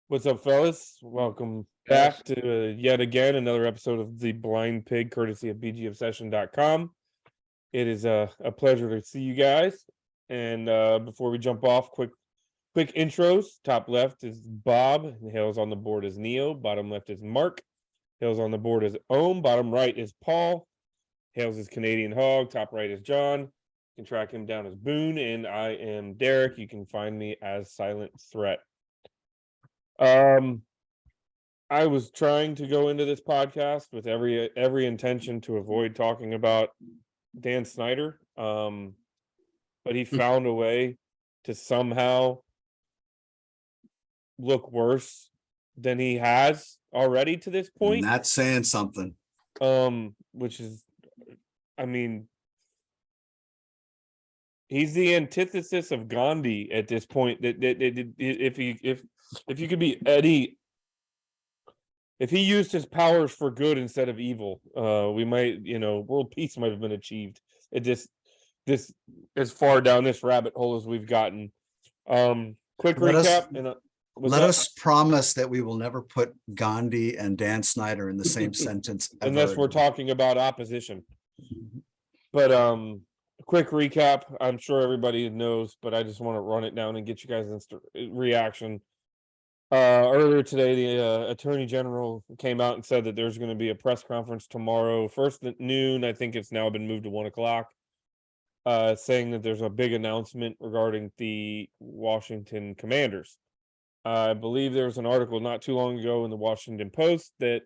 What's up, fellas? Welcome back to yet again another episode of the Blind Pig, courtesy of BGObsession.com. It is a pleasure to see you guys. And before we jump off, quick intros. Top left is Bob. Hails on the board as Neo. Bottom left is Mark. Hails on the board as Ohm. Bottom right is Paul. Hails is Canadian Hog. Top right is John. You can track him down as Boone. And I am Derek. You can find me as Silent Threat. I was trying to go into this podcast with every intention to avoid talking about Dan Snyder. But he found a way to somehow look worse than he has already to this point. And that's saying something. Which is, I mean, he's the antithesis of Gandhi at this point. That if you could be Eddie, if he used his powers for good instead of evil, we might, world peace might have been achieved. It just this as far down this rabbit hole as we've gotten. Quick recap. Let us promise that we will never put Gandhi and Dan Snyder in the same sentence unless we're talking about opposition. But quick recap. I'm sure everybody knows, but I just want to run it down and get you guys' instant reaction. Earlier today, the Attorney General came out and said that there's going to be a press conference tomorrow, first at noon. I think it's now been moved to 1 o'clock, saying that there's a big announcement regarding the Washington Commanders. I believe there was an article not too long ago in the Washington Post that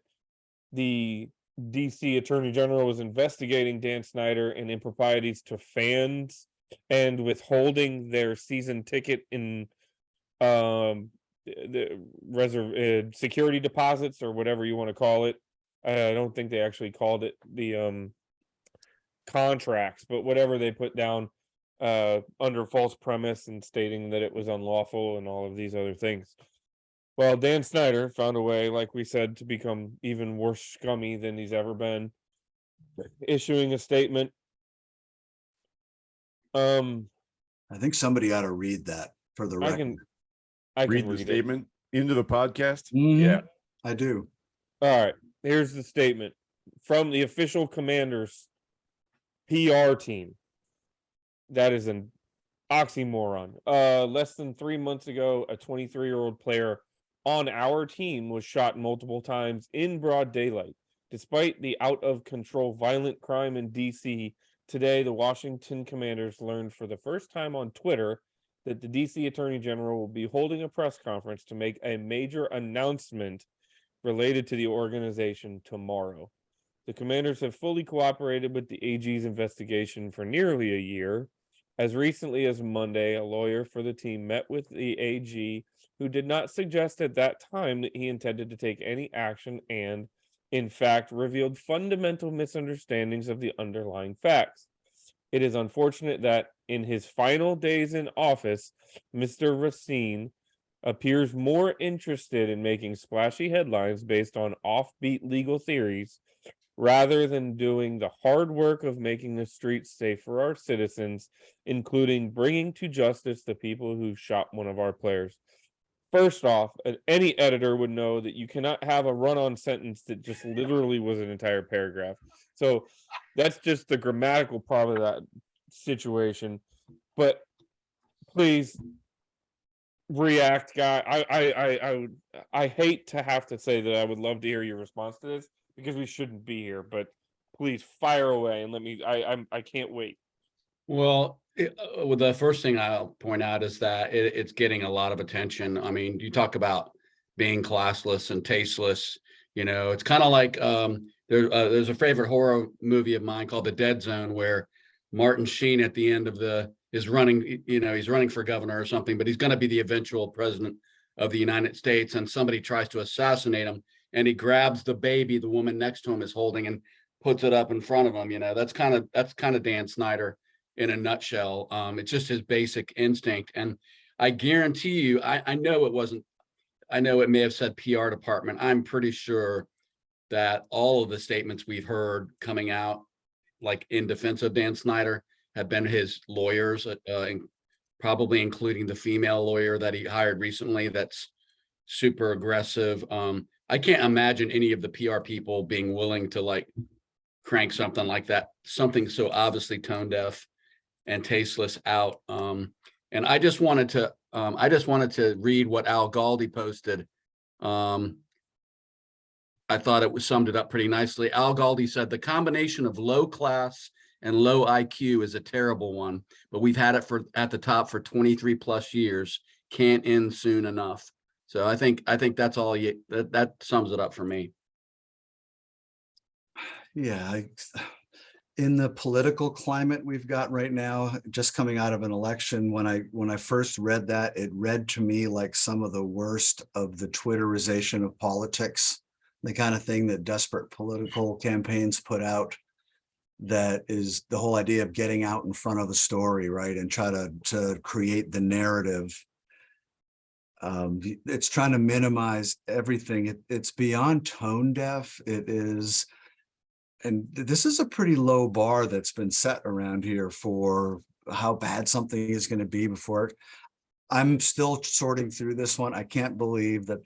the DC Attorney General was investigating Dan Snyder and improprieties to fans and withholding their season ticket in the security deposits or whatever you want to call it. I don't think they actually called it the contracts, but whatever they put down under false premise and stating that it was unlawful and all of these other things. Well, Dan Snyder found a way, like we said, to become even worse scummy than he's ever been, issuing a statement. I think somebody ought to read that for the record. I can read the statement into the podcast. Yeah, I do. All right. Here's the statement from the official Commanders PR team. That is an oxymoron. Less than 3 months ago, a 23-year-old player on our team was shot multiple times in broad daylight. Despite the out-of-control violent crime in D.C., today the Washington Commanders learned for the first time on Twitter that the D.C. Attorney General will be holding a press conference to make a major announcement related to the organization tomorrow. The Commanders have fully cooperated with the AG's investigation for nearly a year. As recently as Monday, a lawyer for the team met with the AG, who did not suggest at that time that he intended to take any action and, in fact, revealed fundamental misunderstandings of the underlying facts. It is unfortunate that in his final days in office, Mr. Racine appears more interested in making splashy headlines based on offbeat legal theories rather than doing the hard work of making the streets safe for our citizens, including bringing to justice the people who shot one of our players. First off, any editor would know that you cannot have a run-on sentence that just literally was an entire paragraph. So that's just the grammatical part of that situation. But please react, guy. I hate to have to say that I would love to hear your response to this because we shouldn't be here, but please fire away and let me. I can't wait. Well, the first thing I'll point out is that it's getting a lot of attention. I mean, you talk about being classless and tasteless. It's kind of like there's a favorite horror movie of mine called The Dead Zone, where Martin Sheen at the end of is running. He's running for governor or something, but he's going to be the eventual president of the United States, and somebody tries to assassinate him, and he grabs the baby the woman next to him is holding and puts it up in front of him. That's kind of Dan Snyder in a nutshell. It's just his basic instinct. And I guarantee you, I know it may have said PR department. I'm pretty sure that all of the statements we've heard coming out, like in defense of Dan Snyder, have been his lawyers, probably including the female lawyer that he hired recently. That's super aggressive. I can't imagine any of the PR people being willing to like crank something like that, something so obviously tone deaf and tasteless out. And I just wanted to read what Al Galdi posted. I thought it was summed it up pretty nicely. Al Galdi said the combination of low class and low IQ is a terrible one, but we've had it at the top for 23 plus years. Can't end soon enough. So I think that's all that sums it up for me. Yeah, in the political climate we've got right now, just coming out of an election, when I first read that, it read to me like some of the worst of the Twitterization of politics, the kind of thing that desperate political campaigns put out. That is the whole idea of getting out in front of a story, right, and try to create the narrative. It's trying to minimize everything. It's beyond tone deaf. It is. And this is a pretty low bar that's been set around here for how bad something is going to be before. I'm still sorting through this one. I can't believe that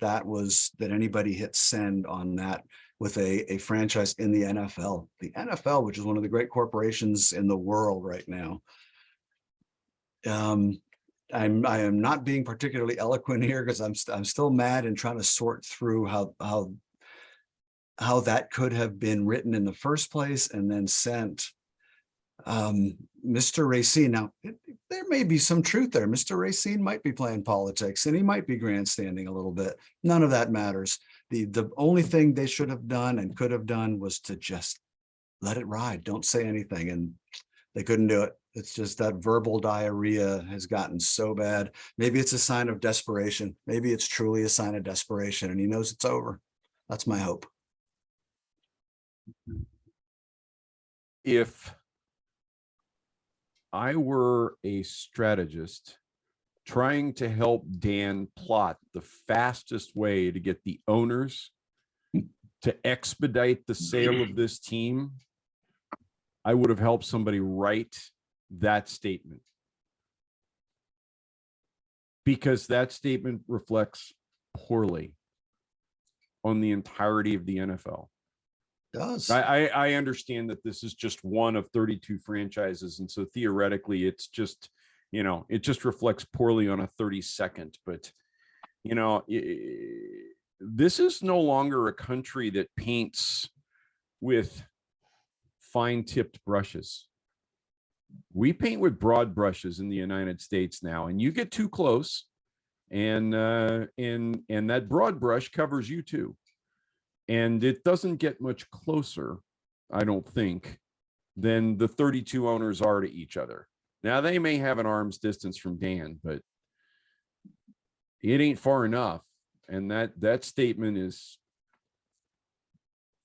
anybody hit send on that with a franchise in the NFL. The NFL, which is one of the great corporations in the world right now. I am not being particularly eloquent here because I'm still mad and trying to sort through how that could have been written in the first place and then sent. Mr. Racine, now there may be some truth there. Mr. Racine might be playing politics and he might be grandstanding a little bit. None of that matters. The only thing they should have done and could have done was to just let it ride. Don't say anything. And they couldn't do it. It's just that verbal diarrhea has gotten so bad. Maybe it's a sign of desperation. Maybe it's truly a sign of desperation and he knows it's over. That's my hope. If I were a strategist trying to help Dan plot the fastest way to get the owners to expedite the sale of this team, I would have helped somebody write that statement. Because that statement reflects poorly on the entirety of the NFL. Does. I understand that this is just one of 32 franchises. And so theoretically, it's just, it just reflects poorly on a 32nd. But, this is no longer a country that paints with fine-tipped brushes. We paint with broad brushes in the United States now, and you get too close, and that broad brush covers you too. And it doesn't get much closer, I don't think, than the 32 owners are to each other. Now, they may have an arm's distance from Dan, but it ain't far enough. And that statement is,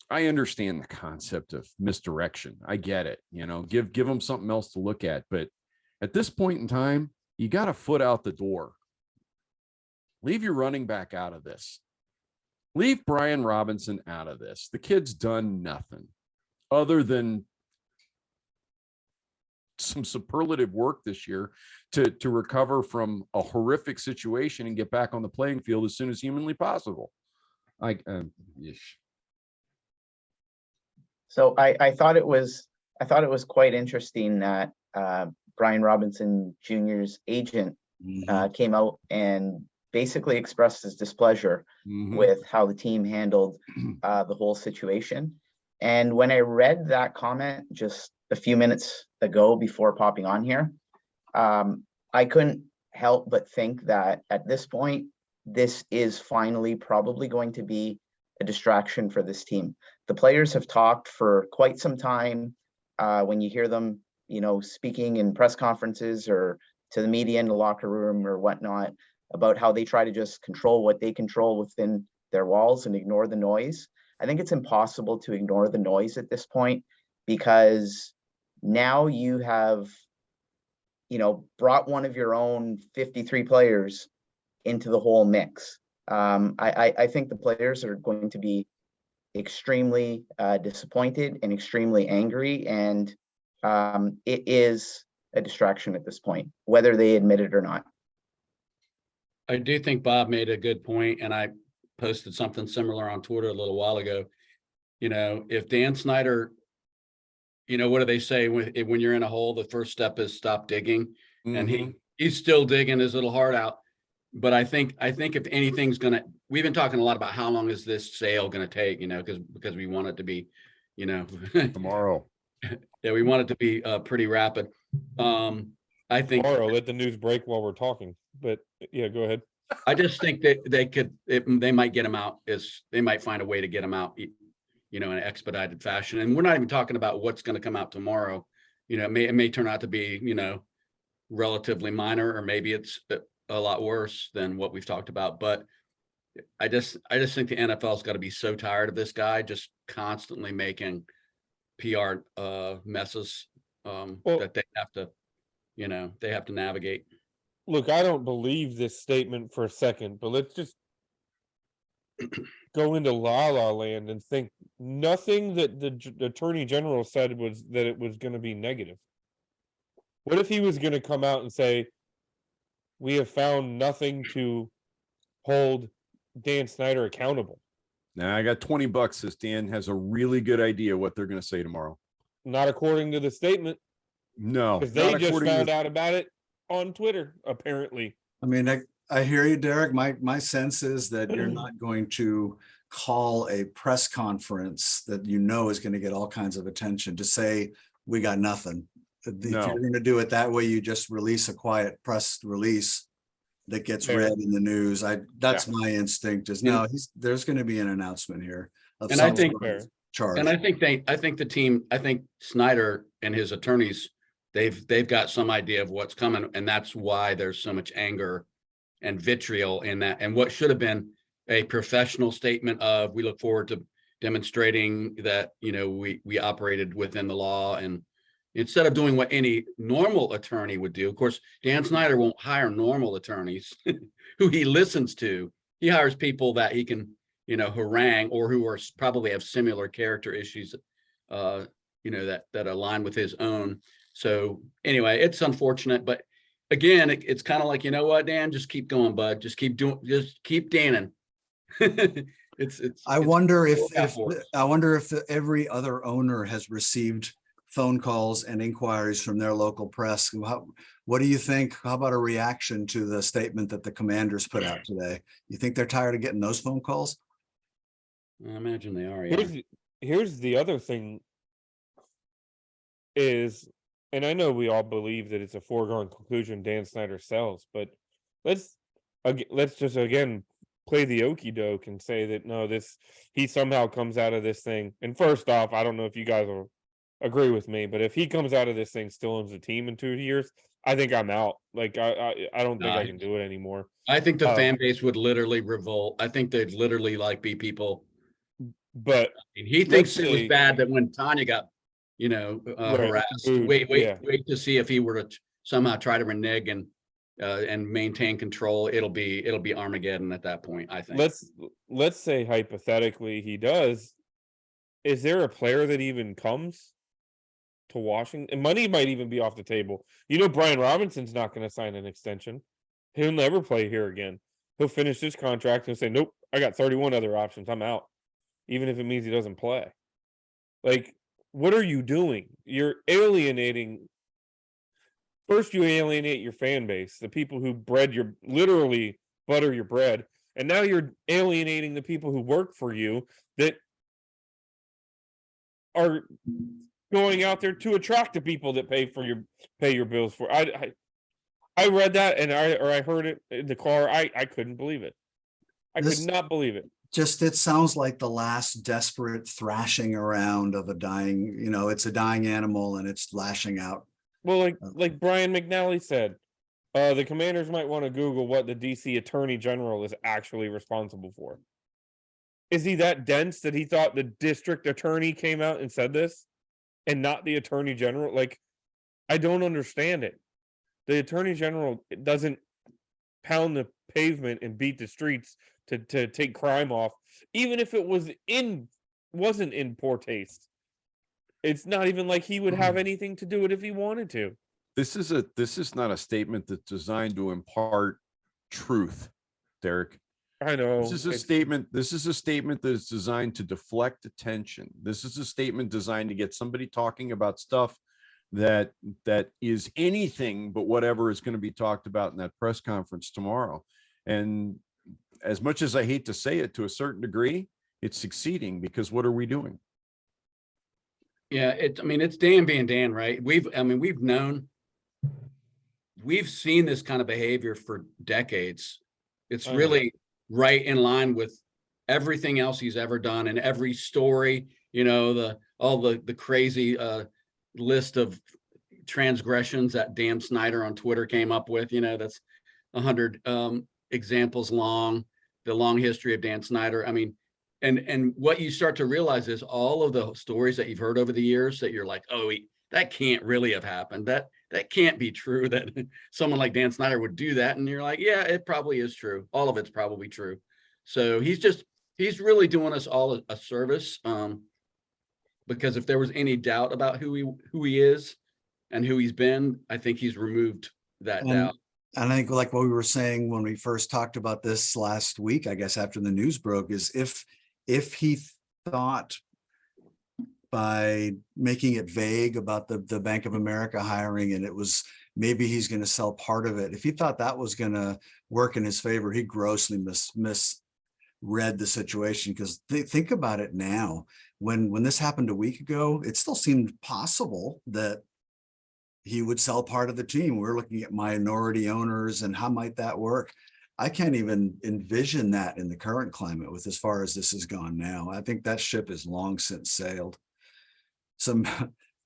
I understand the concept of misdirection. I get it. Give them something else to look at. But at this point in time, you got a foot out the door. Leave your running back out of this. Leave Brian Robinson out of this. The kid's done nothing other than some superlative work this year to recover from a horrific situation and get back on the playing field as soon as humanly possible. So I thought it was quite interesting that Brian Robinson Jr.'s agent came out and basically expressed his displeasure with how the team handled the whole situation. And when I read that comment just a few minutes ago before popping on here, I couldn't help but think that at this point, this is finally probably going to be a distraction for this team. The players have talked for quite some time. When you hear them, speaking in press conferences or to the media in the locker room or whatnot, about how they try to just control what they control within their walls and ignore the noise. I think it's impossible to ignore the noise at this point, because now you have, brought one of your own 53 players into the whole mix. I think the players are going to be extremely disappointed and extremely angry, and it is a distraction at this point, whether they admit it or not. I do think Bob made a good point, and I posted something similar on Twitter a little while ago. You know, if Dan Snyder, you know, what do they say when you're in a hole, the first step is stop digging, and Mhm. he's still digging his little heart out. But I think if anything's gonna, we've been talking a lot about how long is this sale gonna take, you know, because we want it to be, you know, Tomorrow. yeah, we want it to be pretty rapid. I think Tomorrow, let the news break while we're talking. But yeah, go ahead. I just think that they might get him out, they might find a way to get him out, you know, in an expedited fashion. And we're not even talking about what's going to come out tomorrow. You know, it may turn out to be, you know, relatively minor, or maybe it's a lot worse than what we've talked about. But I just think the NFL's got to be so tired of this guy just constantly making PR messes Well- that they have to, you know, they have to navigate. Look, I don't believe this statement for a second, but let's just go into La La Land and think nothing that the Attorney General said was that it was going to be negative. What if he was going to come out and say, we have found nothing to hold Dan Snyder accountable? Now I got $20. This Dan has a really good idea what they're going to say tomorrow. Not according to the statement, No, because they not just according to- found out about it on Twitter, apparently. I mean, I hear you, Derek. My sense is that you're not going to call a press conference that you know is going to get all kinds of attention to say, we got nothing. If No. you're going to do it that way, you just release a quiet press release that gets Fair. read in the news. That's my instinct is no, there's going to be an announcement here. Of And I some think- sort of Fair. charge. And I think the team, I think Snyder and his attorneys, they've got some idea of what's coming, and that's why there's so much anger and vitriol in that. And what should have been a professional statement of, we look forward to demonstrating that, you know, we operated within the law, and instead of doing what any normal attorney would do. Of course, Dan Snyder won't hire normal attorneys who he listens to. He hires people that he can, you know, harangue, or who are probably have similar character issues, you know, that align with his own. So anyway, it's unfortunate, but again, it's kind of like, you know what, Dan, just keep going, bud. Just keep Danning. I wonder if work out for us. every other owner has received phone calls and inquiries from their local press. What do you think? How about a reaction to the statement that the Commanders put out today? You think they're tired of getting those phone calls? I imagine they are. Yeah. Here's the other thing is, and I know we all believe that it's a foregone conclusion Dan Snyder sells, but let's just again play the okey doke and say that no, he somehow comes out of this thing. And first off, I don't know if you guys will agree with me, but if he comes out of this thing still owns the team in 2 years, I think I'm out. Like I don't think I can do it anymore. I think the fan base would literally revolt. I think they'd literally like be people. But And he thinks let's it was say- bad that when Tanya got, you know, Right, harassed. booed, Wait yeah. to see if he were to somehow try to renege and maintain control. It'll be Armageddon at that point, I think. let's say hypothetically he does. Is there a player that even comes to Washington? And money might even be off the table. You know, Brian Robinson's not going to sign an extension. He'll never play here again. He'll finish his contract and say, nope, I got 31 other options. I'm out. Even if it means he doesn't play. Like, what are you doing? You're alienating. First, you alienate your fan base, the people who literally butter your bread. And now you're alienating the people who work for you that are going out there to attract the people that pay your bills for. I read that and I heard it in the car. I couldn't believe it. I could not believe it. It sounds like the last desperate thrashing around of a dying, it's a dying animal and it's lashing out. Well, like Brian McNally said, the Commanders might want to Google what the DC Attorney General is actually responsible for. Is he that dense that he thought the district attorney came out and said this and not the Attorney General? Like, I don't understand it. The Attorney General doesn't pound the pavement and beat the streets to take crime off, even if it wasn't in poor taste. It's not even like he would have anything to do it if he wanted to. This is not a statement that's designed to impart truth. Derek. I know. This is a statement. This is a statement that is designed to deflect attention. This is a statement designed to get somebody talking about stuff that is anything but whatever is going to be talked about in that press conference tomorrow. And as much as I hate to say it, to a certain degree, it's succeeding, because what are we doing? Yeah, I mean, it's Dan being Dan, right? We've seen this kind of behavior for decades. It's I know. really right in line with everything else he's ever done, and every story, all the crazy list of transgressions that damn Snyder on Twitter came up with, that's 100 examples long, the long history of Dan Snyder. I mean, and what you start to realize is all of the stories that you've heard over the years that you're like, oh, that can't really have happened. That can't be true, that someone like Dan Snyder would do that. And you're like, yeah, it probably is true. All of it's probably true. So he's really doing us all a service. Because if there was any doubt about who he is and who he's been, I think he's removed that doubt. And I think, like what we were saying when we first talked about this last week, I guess after the news broke, is if he thought by making it vague about the Bank of America hiring, and it was maybe he's going to sell part of it, if he thought that was going to work in his favor, he grossly misread the situation. Because think about it now, when this happened a week ago, it still seemed possible that he would sell part of the team. We're looking at minority owners and how might that work. I can't even envision that in the current climate with as far as this has gone now. I think that ship has long since sailed. So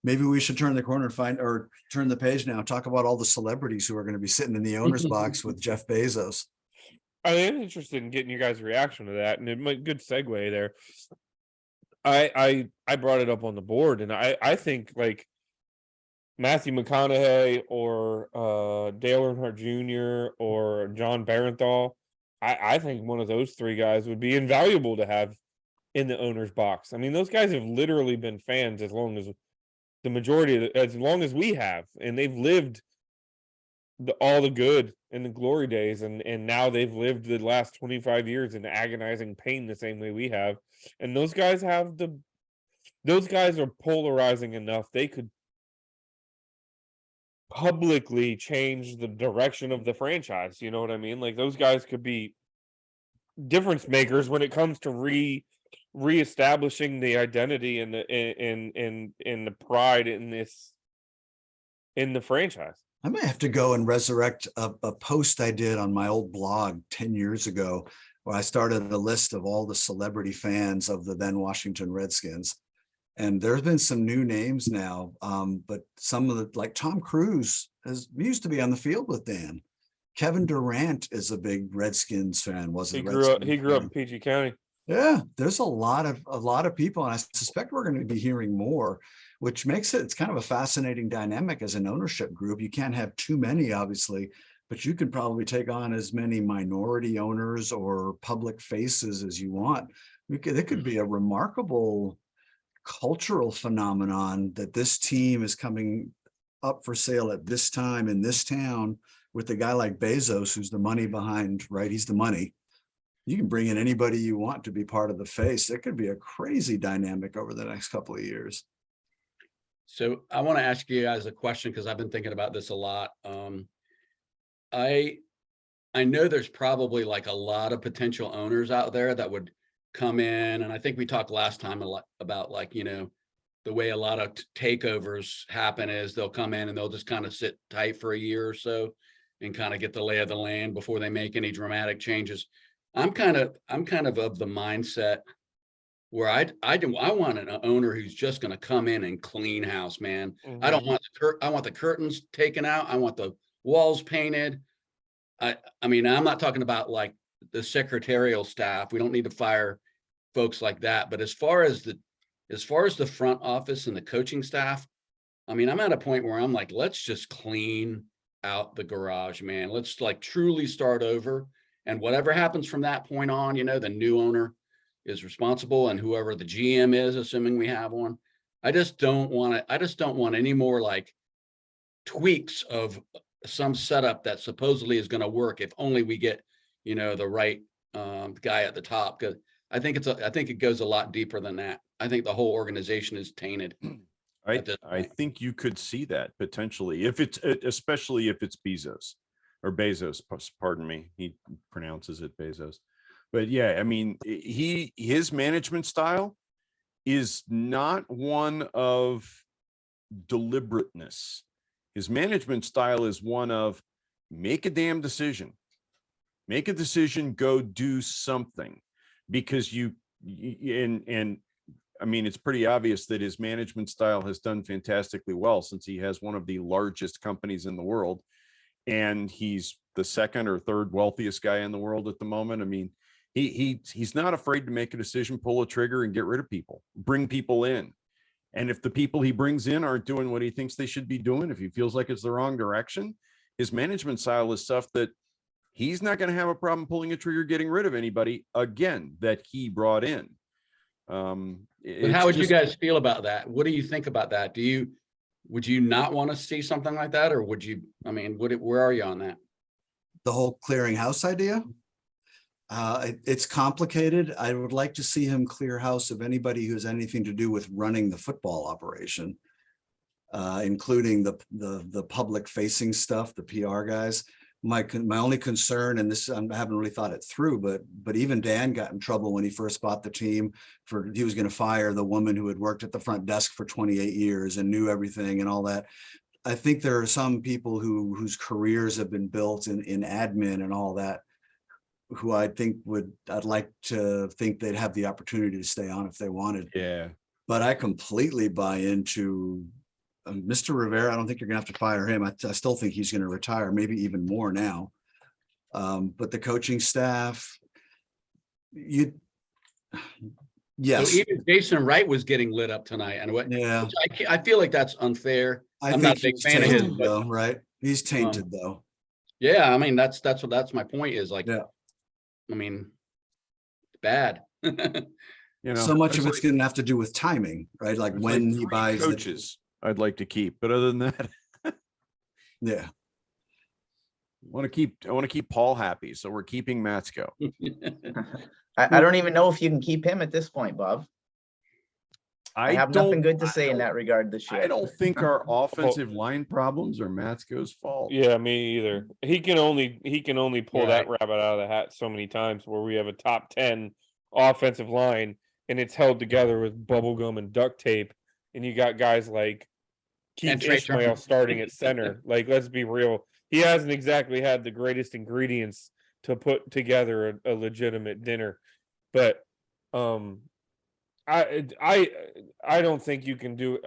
maybe we should turn the corner or turn the page now, talk about all the celebrities who are going to be sitting in the owner's box with Jeff Bezos. I am interested in getting your guys' reaction to that, and it might good segue there. I brought it up on the board, and I think like Matthew McConaughey or Dale Earnhardt Jr. or John Barenthal, I think one of those three guys would be invaluable to have in the owner's box. I mean, those guys have literally been fans as long as the majority as long as we have, and they've lived all the good and the glory days, and now they've lived the last 25 years in agonizing pain the same way we have. And those guys are polarizing enough. They could publicly change the direction of the franchise. You know what I mean? Like, those guys could be difference makers when it comes to reestablishing the identity and the pride in the franchise. I might have to go and resurrect a post I did on my old blog 10 years ago, where I started a list of all the celebrity fans of the then Washington Redskins. And there's been some new names now, but some of the, like Tom Cruise used to be on the field with Dan. Kevin Durant is a big Redskins fan. He grew up in PG County. Yeah, there's a lot of people, and I suspect we're going to be hearing more, which makes it's kind of a fascinating dynamic as an ownership group. You can't have too many, obviously, but you can probably take on as many minority owners or public faces as you want. It could be a remarkable cultural phenomenon that this team is coming up for sale at this time in this town with a guy like Bezos, who's the money behind, right? He's the money. You can bring in anybody you want to be part of the face. It could be a crazy dynamic over the next couple of years. So I want to ask you guys a question, because I've been thinking about this a lot. I know there's probably like a lot of potential owners out there that would come in, and I think we talked last time a lot about, like, the way a lot of takeovers happen is they'll come in and they'll just kind of sit tight for a year or so and kind of get the lay of the land before they make any dramatic changes. I'm kind of the mindset where I want an owner who's just going to come in and clean house, man. I don't want I want the curtains taken out. I want the walls painted. I mean, I'm not talking about like the secretarial staff. We don't need to fire folks like that. But as far as the front office and the coaching staff, I mean, I'm at a point where I'm like, let's just clean out the garage, man. Let's like truly start over. And whatever happens from that point on, the new owner is responsible, and whoever the GM is, assuming we have one. I just don't want any more like tweaks of some setup that supposedly is going to work if only we get the right guy at the top. Because I think it goes a lot deeper than that. I think the whole organization is tainted. I at this point. think you could see that potentially if it's especially if it's Bezos, pardon me. He pronounces it Bezos. But yeah, I mean, his management style is not one of deliberateness. His management style is one of make a damn decision. Make a decision, go do something, because and I mean, it's pretty obvious that his management style has done fantastically well since he has one of the largest companies in the world. And he's the second or third wealthiest guy in the world at the moment. I mean, he's not afraid to make a decision, pull a trigger, and get rid of people, bring people in. And if the people he brings in aren't doing what he thinks they should be doing, if he feels like it's the wrong direction, his management style is stuff that he's not going to have a problem pulling a trigger, getting rid of anybody again that he brought in. But how would you guys feel about that? What do you think about that? Would you not want to see something like that, or would you? I mean, where are you on that? The whole clearing house idea. It's complicated. I would like to see him clear house of anybody who has anything to do with running the football operation, including the public facing stuff, the PR guys. My only concern, and this I haven't really thought it through, but even Dan got in trouble when he first bought the team he was going to fire the woman who had worked at the front desk for 28 years and knew everything and all that. I think there are some people whose careers have been built in admin and all that, who I'd like to think they'd have the opportunity to stay on if they wanted. Yeah. But I completely buy into Mr. Rivera. I don't think you're gonna have to fire him. I still think he's gonna retire, maybe even more now. But the coaching staff, yes. So even Jason Wright was getting lit up tonight, and Yeah. I feel like that's unfair. I'm not think a big he's fan of tainted his, but though, right? He's tainted though. yeah, I mean that's my point is like, Yeah. I mean, bad. So much of it's going to have to do with timing, right? Like when he buys coaches I'd like to keep, but other than that, yeah. I want to keep Paul happy. So we're keeping Matsko. I don't even know if you can keep him at this point, Bob. I have nothing good to say in that regard this year. I don't think our offensive line problems are Matsko's fault. Yeah, me either. He can only pull that rabbit out of the hat so many times where we have a top 10 offensive line and it's held together with bubble gum and duct tape, and you got guys like Keith Ishmael starting at center. Like, let's be real. He hasn't exactly had the greatest ingredients to put together a legitimate dinner. But I don't think you can do.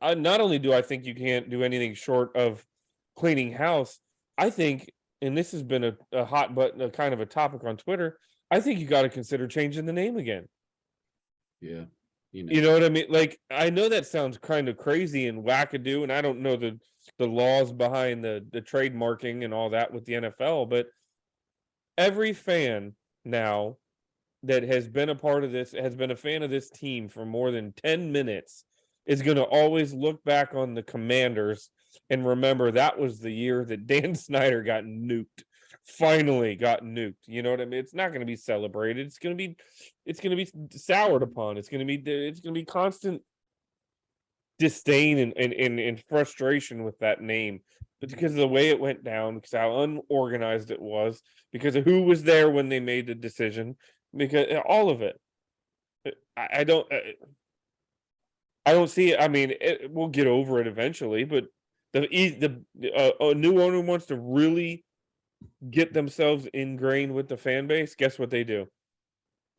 I not only do I think you can't do anything short of cleaning house. I think, and this has been a hot button, a kind of a topic on Twitter. I think you got to consider changing the name again. Yeah, you know what I mean. Like, I know that sounds kind of crazy and wackadoo, and I don't know the laws behind the trademarking and all that with the NFL, but every fan now that has been a part of this, has been a fan of this team for more than 10 minutes, is going to always look back on the Commanders and remember that was the year that Dan Snyder got nuked. Finally got nuked. You know what I mean? It's not going to be celebrated. It's going to be soured upon. It's going to be constant disdain and frustration with that name, but because of the way it went down, because how unorganized it was, because of who was there when they made the decision, because all of it. I don't see it. I mean, we'll get over it eventually, but a new owner wants to really get themselves ingrained with the fan base. Guess what they do?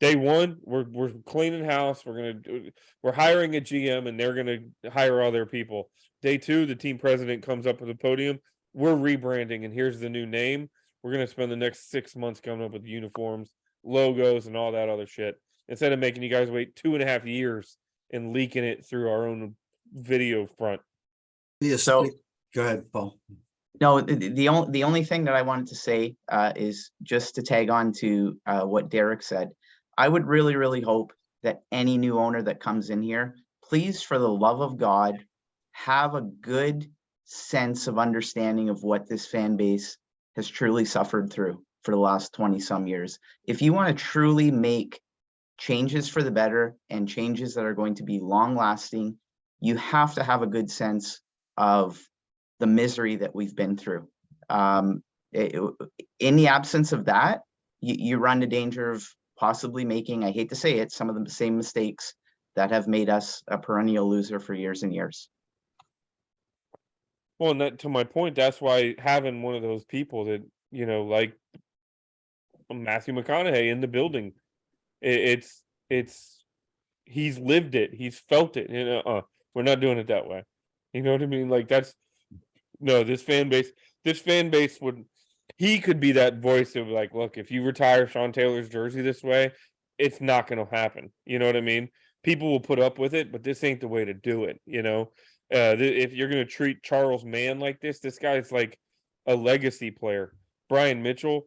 Day one, we're cleaning house. We're hiring a GM, and they're gonna hire all their people. Day two, the team president comes up with a podium. We're rebranding, and here's the new name. We're gonna spend the next 6 months coming up with uniforms, logos, and all that other shit. Instead of making you guys wait 2.5 years and leaking it through our own video front. So go ahead, Paul. No, the only thing that I wanted to say is just to tag on to what Derek said. I would really, really hope that any new owner that comes in here, please, for the love of God, have a good sense of understanding of what this fan base has truly suffered through. for the last 20 some years. If you want to truly make changes for the better and changes that are going to be long lasting, you have to have a good sense of the misery that we've been through. In the absence of that, you run the danger of possibly making, I hate to say it, some of the same mistakes that have made us a perennial loser for years and years. Well, and that, to my point, that's why having one of those people that, like Matthew McConaughey in the building, it's he's lived it, he's felt it. We're not doing it that way. You know what I mean? Like this fan base would, he could be that voice of like, look, if you retire Sean Taylor's jersey this way, it's not going to happen. You know what I mean? People will put up with it, but this ain't the way to do it. If you're going to treat Charles Mann like this guy's like a legacy player. Brian Mitchell,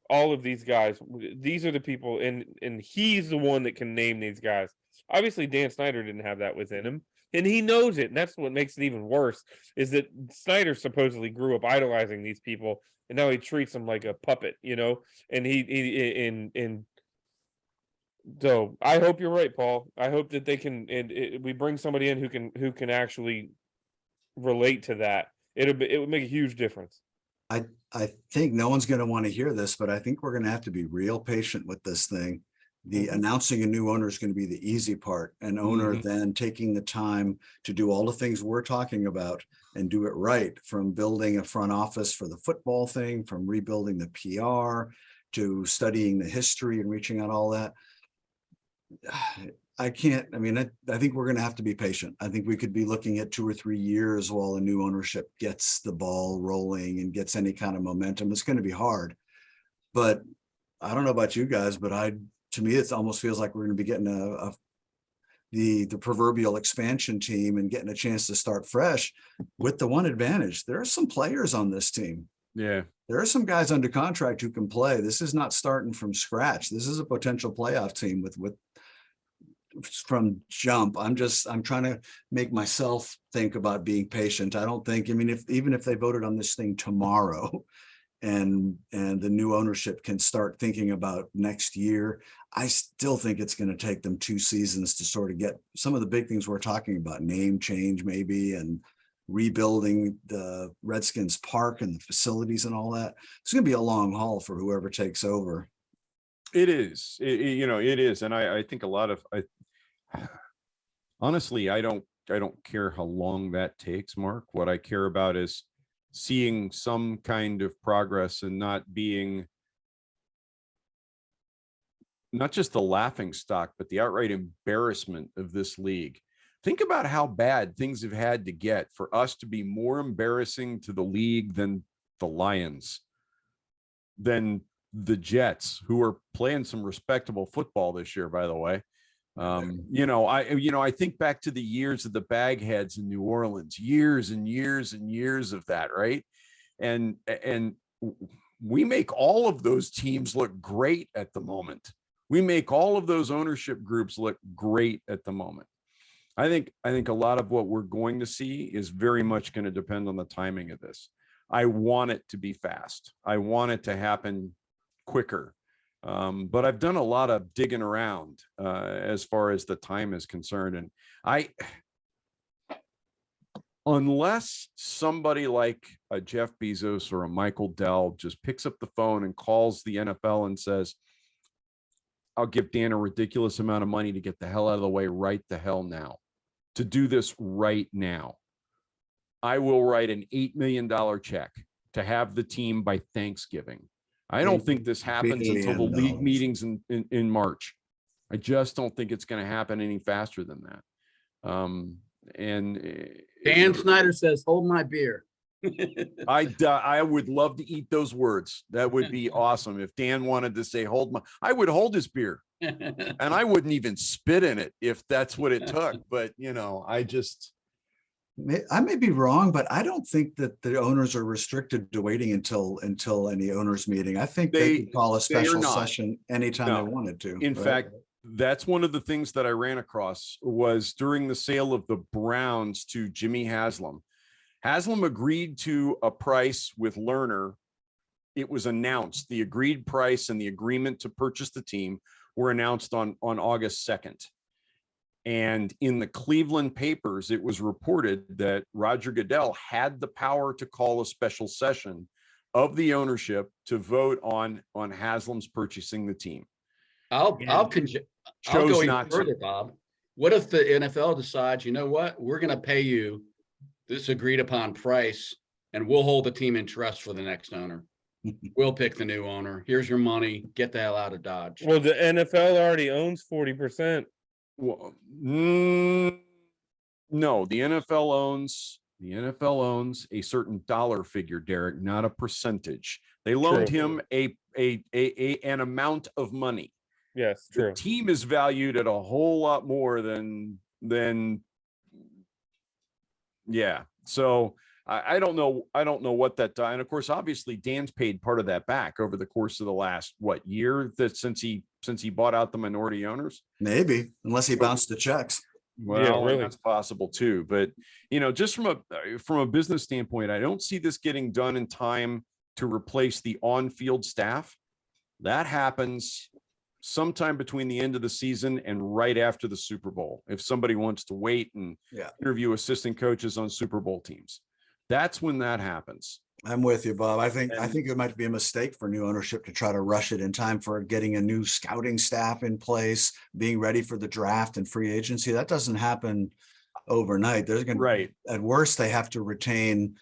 all of these guys, these are the people, and he's the one that can name these guys. Obviously, Dan Snyder didn't have that within him, and he knows it. And that's what makes it even worse, is that Snyder supposedly grew up idolizing these people, and now he treats them like a puppet, and so I hope you're right, Paul. I hope that they can, and we bring somebody in who can actually relate to that. It would make a huge difference. I think no one's going to want to hear this, but I think we're going to have to be real patient with this thing. The announcing a new owner is going to be the easy part. An owner then taking the time to do all the things we're talking about and do it right, from building a front office for the football thing, from rebuilding the PR, to studying the history and reaching out all that. I think we're going to have to be patient. I think we could be looking at 2 or 3 years while a new ownership gets the ball rolling and gets any kind of momentum. It's going to be hard, but I don't know about you guys, but to me, it almost feels like we're going to be getting the proverbial expansion team and getting a chance to start fresh with the one advantage. There are some players on this team. Yeah. There are some guys under contract who can play. This is not starting from scratch. This is a potential playoff team with from jump. I'm trying to make myself think about being patient. I don't think, even if they voted on this thing tomorrow and the new ownership can start thinking about next year, I still think it's going to take them 2 seasons to sort of get some of the big things we're talking about, name change maybe, and rebuilding the Redskins park and the facilities and all that. It's going to be a long haul for whoever takes over. It is, it is. And I think a lot of, honestly, I don't care how long that takes, Mark. What I care about is seeing some kind of progress and not being, not just the laughing stock, but the outright embarrassment of this league. Think about how bad things have had to get for us to be more embarrassing to the league than the Lions, than the Jets, who are playing some respectable football this year, by the way. I think back to the years of the Bagheads in New Orleans, years and years and years of that, right? And we make all of those teams look great at the moment. We make all of those ownership groups look great at the moment. I think a lot of what we're going to see is very much going to depend on the timing of this. I want it to be fast. I want it to happen quicker. But I've done a lot of digging around as far as the time is concerned. And unless somebody like a Jeff Bezos or a Michael Dell just picks up the phone and calls the NFL and says, I'll give Dan a ridiculous amount of money to get the hell out of the way right the hell now, to do this right now, I will write an $8 million check to have the team by Thanksgiving. I don't think this happens until the league meetings in March. I just don't think it's going to happen any faster than that. And Dan Snyder says, "Hold my beer." I would love to eat those words. That would be awesome. If Dan wanted to say, I would hold his beer and I wouldn't even spit in it if that's what it took. But, I may be wrong, but I don't think that the owners are restricted to waiting until any owners meeting. I think they could call a special session anytime they wanted to. In fact, that's one of the things that I ran across was during the sale of the Browns to Jimmy Haslam. Haslam agreed to a price with Lerner it was announced, the agreed price and the agreement to purchase the team were announced on August 2nd. And in the Cleveland papers, it was reported that Roger Goodell had the power to call a special session of the ownership to vote on Haslam's purchasing the team. I'll And go chose even not to. further, Bob. What if the NFL decides, you know what, we're going to pay you this agreed upon price, and we'll hold the team in trust for the next owner. We'll pick the new owner. Here's your money. Get the hell out of Dodge. Well, the NFL already owns 40%. Well, no, the NFL owns a certain dollar figure, Derek, not a percentage. They loaned True. him an amount of money. Yes, The true. team is valued at a whole lot more than yeah. So I don't know what that, and of course, obviously Dan's paid part of that back over the course of the last year, that since he bought out the minority owners. Maybe, unless he bounced the checks. Well, really. and that's possible too. But just from a business standpoint, I don't see this getting done in time to replace the on-field staff. That happens sometime between the end of the season and right after the Super Bowl. If somebody wants to wait and interview assistant coaches on Super Bowl teams, that's when that happens. I'm with you, Bob. I think it might be a mistake for new ownership to try to rush it in time for getting a new scouting staff in place, being ready for the draft and free agency. That doesn't happen overnight. There's going to, at worst, they have to retain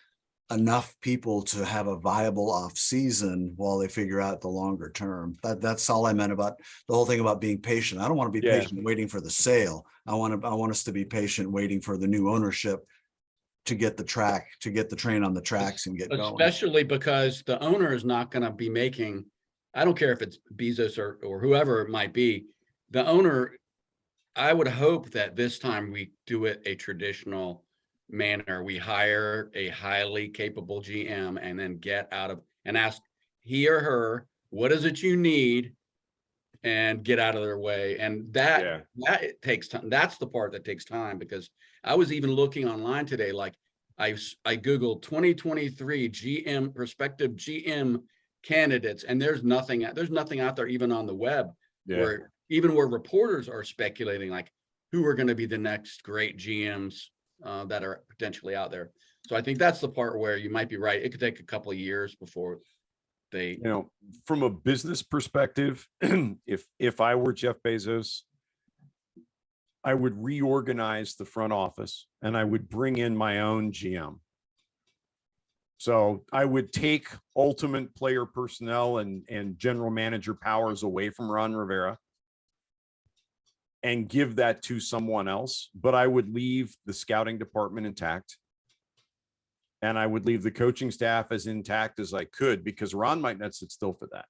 enough people to have a viable off season while they figure out the longer term. That's all I meant about the whole thing about being patient. I don't want to be patient waiting for the sale. I want us to be patient waiting for the new ownership to get the train on the tracks and get going. Especially because the owner is not going to be making, I don't care if it's Bezos or whoever it might be, the owner, I would hope that this time we do it a traditional manner. We hire a highly capable GM and then and ask he or her, what is it you need, and get out of their way. And that it takes time. That's the part that takes time, because I was even looking online today, like I Googled 2023 prospective GM candidates, and there's nothing out there even on the web where reporters are speculating like who are going to be the next great GMs that are potentially out there. So I think that's the part where you might be right. It could take a couple of years before they, from a business perspective, if I were Jeff Bezos, I would reorganize the front office and I would bring in my own GM. So I would take ultimate player personnel and general manager powers away from Ron Rivera and give that to someone else, but I would leave the scouting department intact. And I would leave the coaching staff as intact as I could, because Ron might not sit still for that.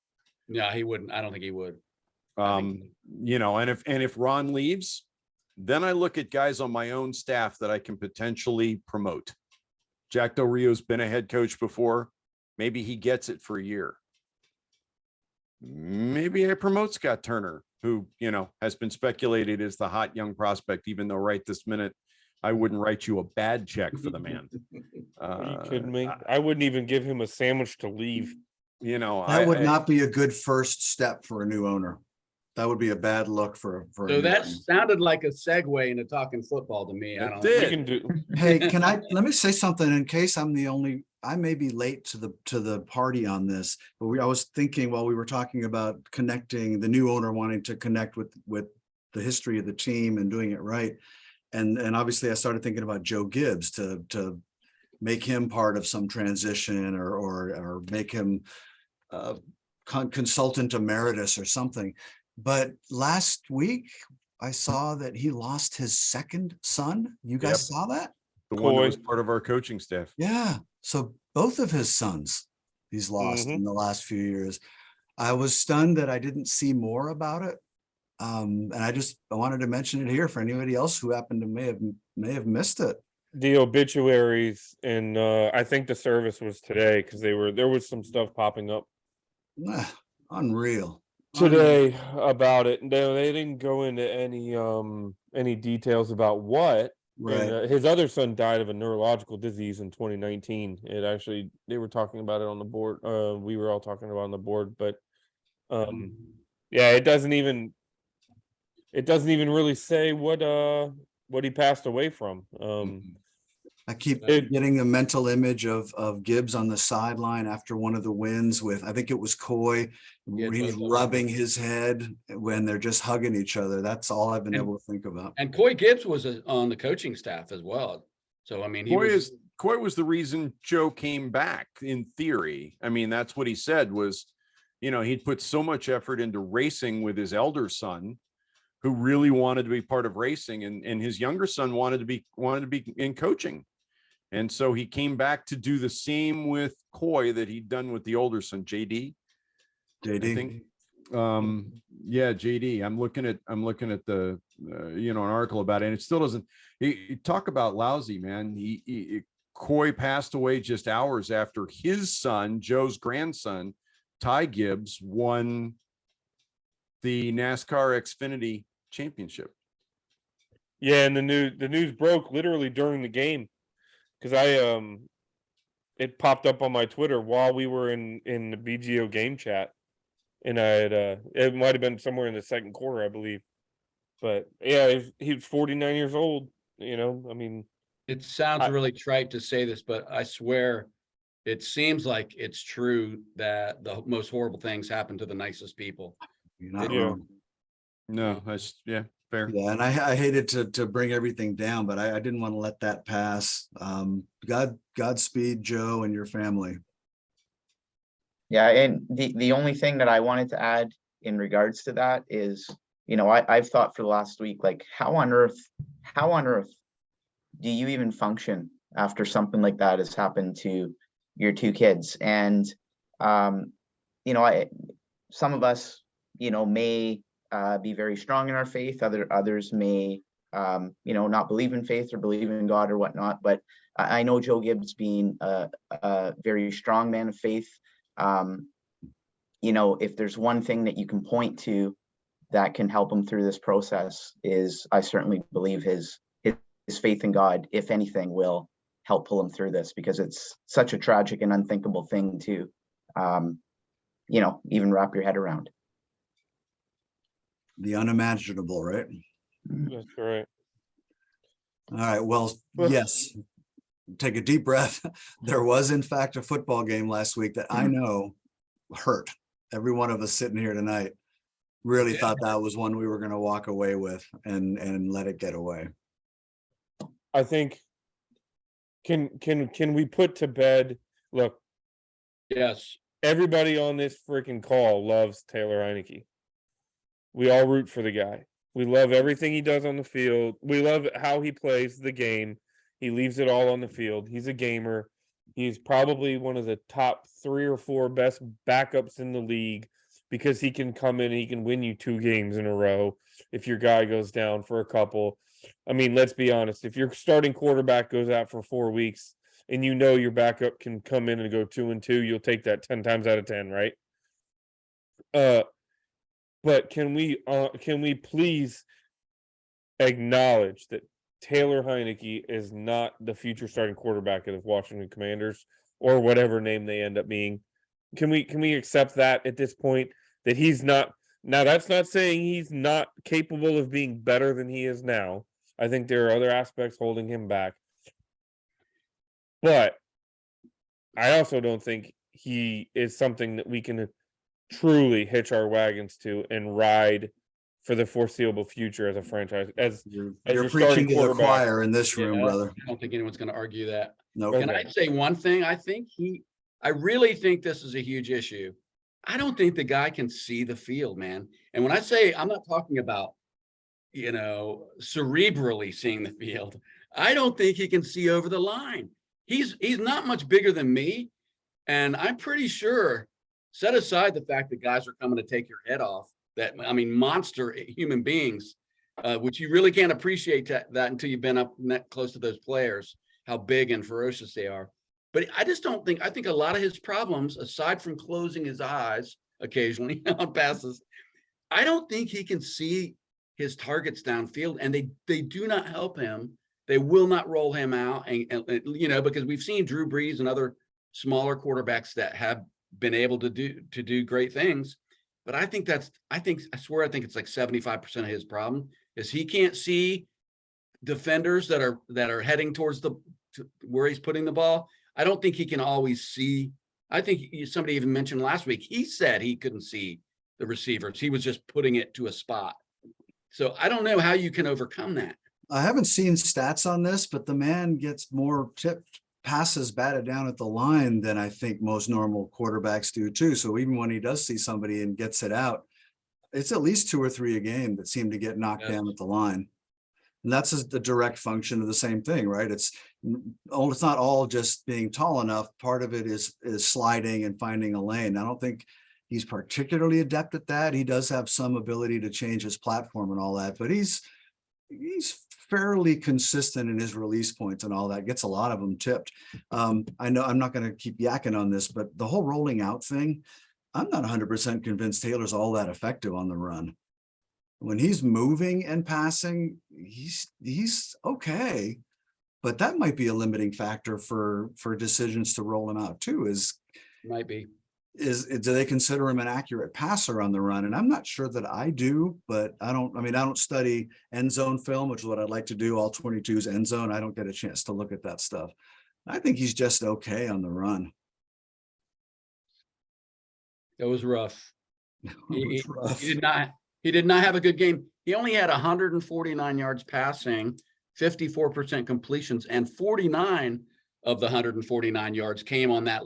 Yeah, he wouldn't. I don't think he would. And if Ron leaves, then I look at guys on my own staff that I can potentially promote. Jack Del Rio's been a head coach before. Maybe he gets it for a year. Maybe I promote Scott Turner, who, has been speculated as the hot young prospect, even though right this minute, I wouldn't write you a bad check for the man. Are you kidding me? I wouldn't even give him a sandwich to leave. That would not be a good first step for a new owner. That would be a bad look for. So that sounded like a segue into talking football to me. Hey, let me say something in case I may be late to the party on this, but I was thinking while we were talking about connecting, the new owner wanting to connect with the history of the team and doing it right. And obviously I started thinking about Joe Gibbs to make him part of some transition or make him consultant emeritus or something. But last week I saw that he lost his second son. You guys saw that? The one that was part of our coaching staff. Yeah. So both of his sons he's lost in the last few years. I was stunned that I didn't see more about it. And I wanted to mention it here for anybody else who happened to may have missed it. The obituaries, and I think the service was today, because there was some stuff popping up unreal today about it. They didn't go into any details about what, Right. And his other son died of a neurological disease in 2019. It actually, they were talking about it on the board. We were all talking about it on the board, but yeah, it doesn't even really say what he passed away from. I keep It- getting a mental image of Gibbs on the sideline after one of the wins with, I think it was Coy. Yeah, He's both of them. rubbing his head when they're just hugging each other. That's all I've been And- able to think about. And Coy Gibbs was on the coaching staff as well. So, I mean, Coy was the reason Joe came back in theory. I mean, that's what he said was, he'd put so much effort into racing with his elder son, who really wanted to be part of racing, and his younger son wanted to be in coaching. And so he came back to do the same with Coy that he'd done with the older son, JD. I think. Yeah, JD. I'm looking at the an article about it, and it still doesn't. You talk about lousy, man. Coy passed away just hours after his son, Joe's grandson, Ty Gibbs, won the NASCAR Xfinity Championship. Yeah, and the news broke literally during the game, because it popped up on my Twitter while we were in the BGO game chat, and I had it might have been somewhere in the second quarter, I believe. But yeah, he was 49 years old. I mean, it sounds really trite to say this, but I swear it seems like it's true that the most horrible things happen to the nicest people. You're not Yeah. wrong. No, that's fair. Yeah, and I hated to bring everything down, but I didn't want to let that pass. Godspeed, Joe, and your family. Yeah, and the only thing that I wanted to add in regards to that is, I've thought for the last week, like, how on earth do you even function after something like that has happened to your two kids? And some of us, may be very strong in our faith. Others may not believe in faith or believe in God or whatnot. But I know Joe Gibbs being a very strong man of faith. If there's one thing that you can point to that can help him through this process, is I certainly believe his faith in God, if anything, will help pull him through this, because it's such a tragic and unthinkable thing to even wrap your head around. The unimaginable, right? that's right. All right. Well, yes. Take a deep breath. There was, in fact, a football game last week that I know hurt every one of us sitting here tonight. Really thought that was one we were going to walk away with and let it get away. I think can we put to bed? Look, Yes. everybody on this freaking call loves Taylor Heineke. We all root for the guy. We love everything he does on the field. We love how he plays the game. He leaves it all on the field. He's a gamer. He's probably one of the top 3 or 4 best backups in the league, because he can come in and he can win you 2 games in a row if your guy goes down for a couple. I mean, let's be honest. If your starting quarterback goes out for 4 weeks and your backup can come in and go 2-2, you'll take that 10 times out of 10, right? But can we please acknowledge that Taylor Heineke is not the future starting quarterback of the Washington Commanders, or whatever name they end up being? Can we accept that at this point, that he's not? Now, that's not saying he's not capable of being better than he is now. I think there are other aspects holding him back. But I also don't think he is something that we can truly hitch our wagons to and ride for the foreseeable future as a franchise. You're your preaching starting to the quarterback. choir in this room, Yeah, brother. I don't think anyone's going to argue that. No. Can I say one thing? I really think this is a huge issue. I don't think the guy can see the field, man. And when I say, I'm not talking about, cerebrally seeing the field. I don't think he can see over the line. He's not much bigger than me. And I'm pretty sure, set aside the fact that guys are coming to take your head off, monster human beings, which you really can't appreciate that until you've been up close to those players, how big and ferocious they are. But I just don't think, I think a lot of his problems, aside from closing his eyes occasionally on passes, I don't think he can see his targets downfield, and they do not help him They will not roll him out, and you know, because we've seen Drew Brees and other smaller quarterbacks that have been able to do great things. But I think I think it's like 75% of his problem is he can't see defenders that are heading towards where he's putting the ball. I don't think he can always see. I think somebody even mentioned last week, he said he couldn't see the receivers. He was just putting it to a spot. So I don't know how you can overcome that. I haven't seen stats on this, but the man gets more tipped passes batted down at the line than I think most normal quarterbacks do too. So even when he does see somebody and gets it out, it's at least 2 or 3 a game that seem to get knocked down at the line. And that's the direct function of the same thing, right? It's not all just being tall enough. Part of it is sliding and finding a lane. I don't think he's particularly adept at that. He does have some ability to change his platform and all that, but he's fairly consistent in his release points and all that. Gets a lot of them tipped. I know I'm not going to keep yakking on this, but the whole rolling out thing, I'm not 100% convinced Taylor's all that effective on the run. When he's moving and passing, he's okay, but that might be a limiting factor for decisions to roll him out too. Might be. Do they consider him an accurate passer on the run? And I'm not sure that I do, but I don't study end zone film, which is what I'd like to do. All 22's end zone. I don't get a chance to look at that stuff. I think he's just okay on the run. It was rough. It was rough. He did not have a good game. He only had 149 yards passing, 54% completions, and 49 of the 149 yards came on that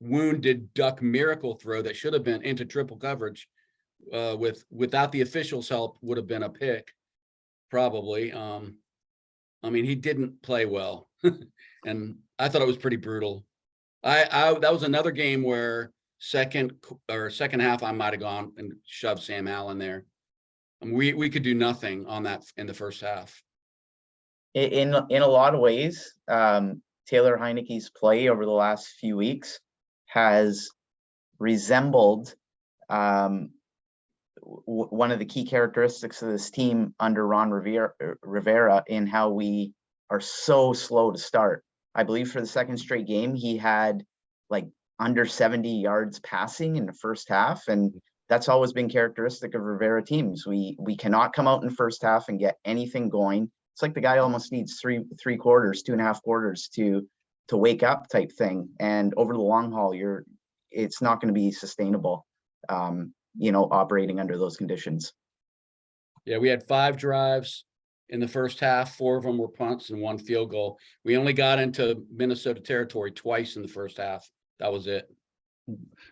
wounded duck miracle throw that should have been into triple coverage. Without the officials' help, would have been a pick, probably. I mean, he didn't play well, and I thought it was pretty brutal. That was another game where second half I might have gone and shoved Sam Allen there. And we could do nothing on that in the first half. In a lot of ways, Taylor Heineke's play over the last few weeks has resembled one of the key characteristics of this team under Ron Rivera in how we are so slow to start. I believe for the second straight game, he had like under 70 yards passing in the first half. And that's always been characteristic of Rivera teams. We cannot come out in the first half and get anything going. It's like the guy almost needs three quarters, 2.5 quarters to wake up type thing. And over the long haul, it's not going to be sustainable, operating under those conditions. Yeah, we had 5 drives in the first half. 4 of them were punts and 1 field goal. We only got into Minnesota territory twice in the first half. That was it.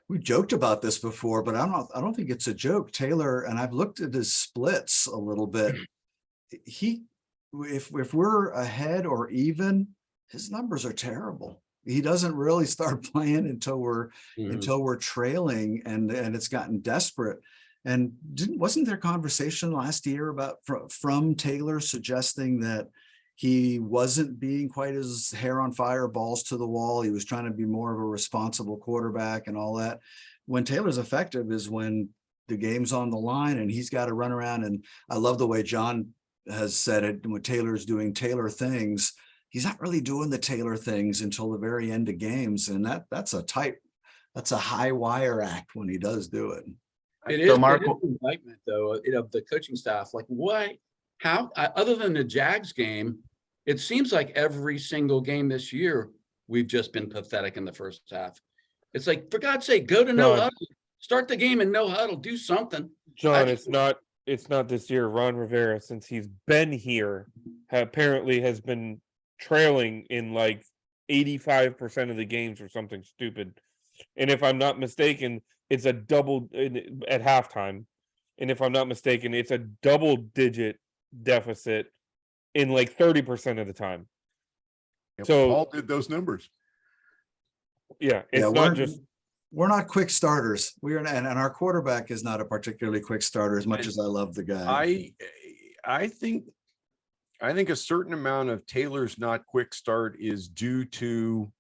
We joked about this before, but I don't think it's a joke. Taylor, and I've looked at his splits a little bit. If we're ahead or even, his numbers are terrible. He doesn't really start playing until we're trailing, and it's gotten desperate. And wasn't there conversation last year about from Taylor suggesting that he wasn't being quite as hair on fire, balls to the wall. He was trying to be more of a responsible quarterback and all that. When Taylor's effective is when the game's on the line and he's got to run around. And I love the way John has said it. When Taylor's doing Taylor things, he's not really doing the Taylor things until the very end of games. And that's a high wire act when he does do it. It is an indictment though, of the coaching staff. Like how other than the Jags game, it seems like every single game this year, we've just been pathetic in the first half. It's like, for God's sake, go to no huddle, start the game in no huddle, do something. John, it's not this year. Ron Rivera, since he's been here, apparently has been trailing in like 85% of the games or something stupid. And if I'm not mistaken, it's a double at halftime. And if I'm not mistaken, it's a double-digit deficit in like 30% of the time. Yep, So Paul did those numbers. Yeah, we're not quick starters. And our quarterback is not a particularly quick starter, as much as I love the guy. I think a certain amount of Taylor's not quick start is due to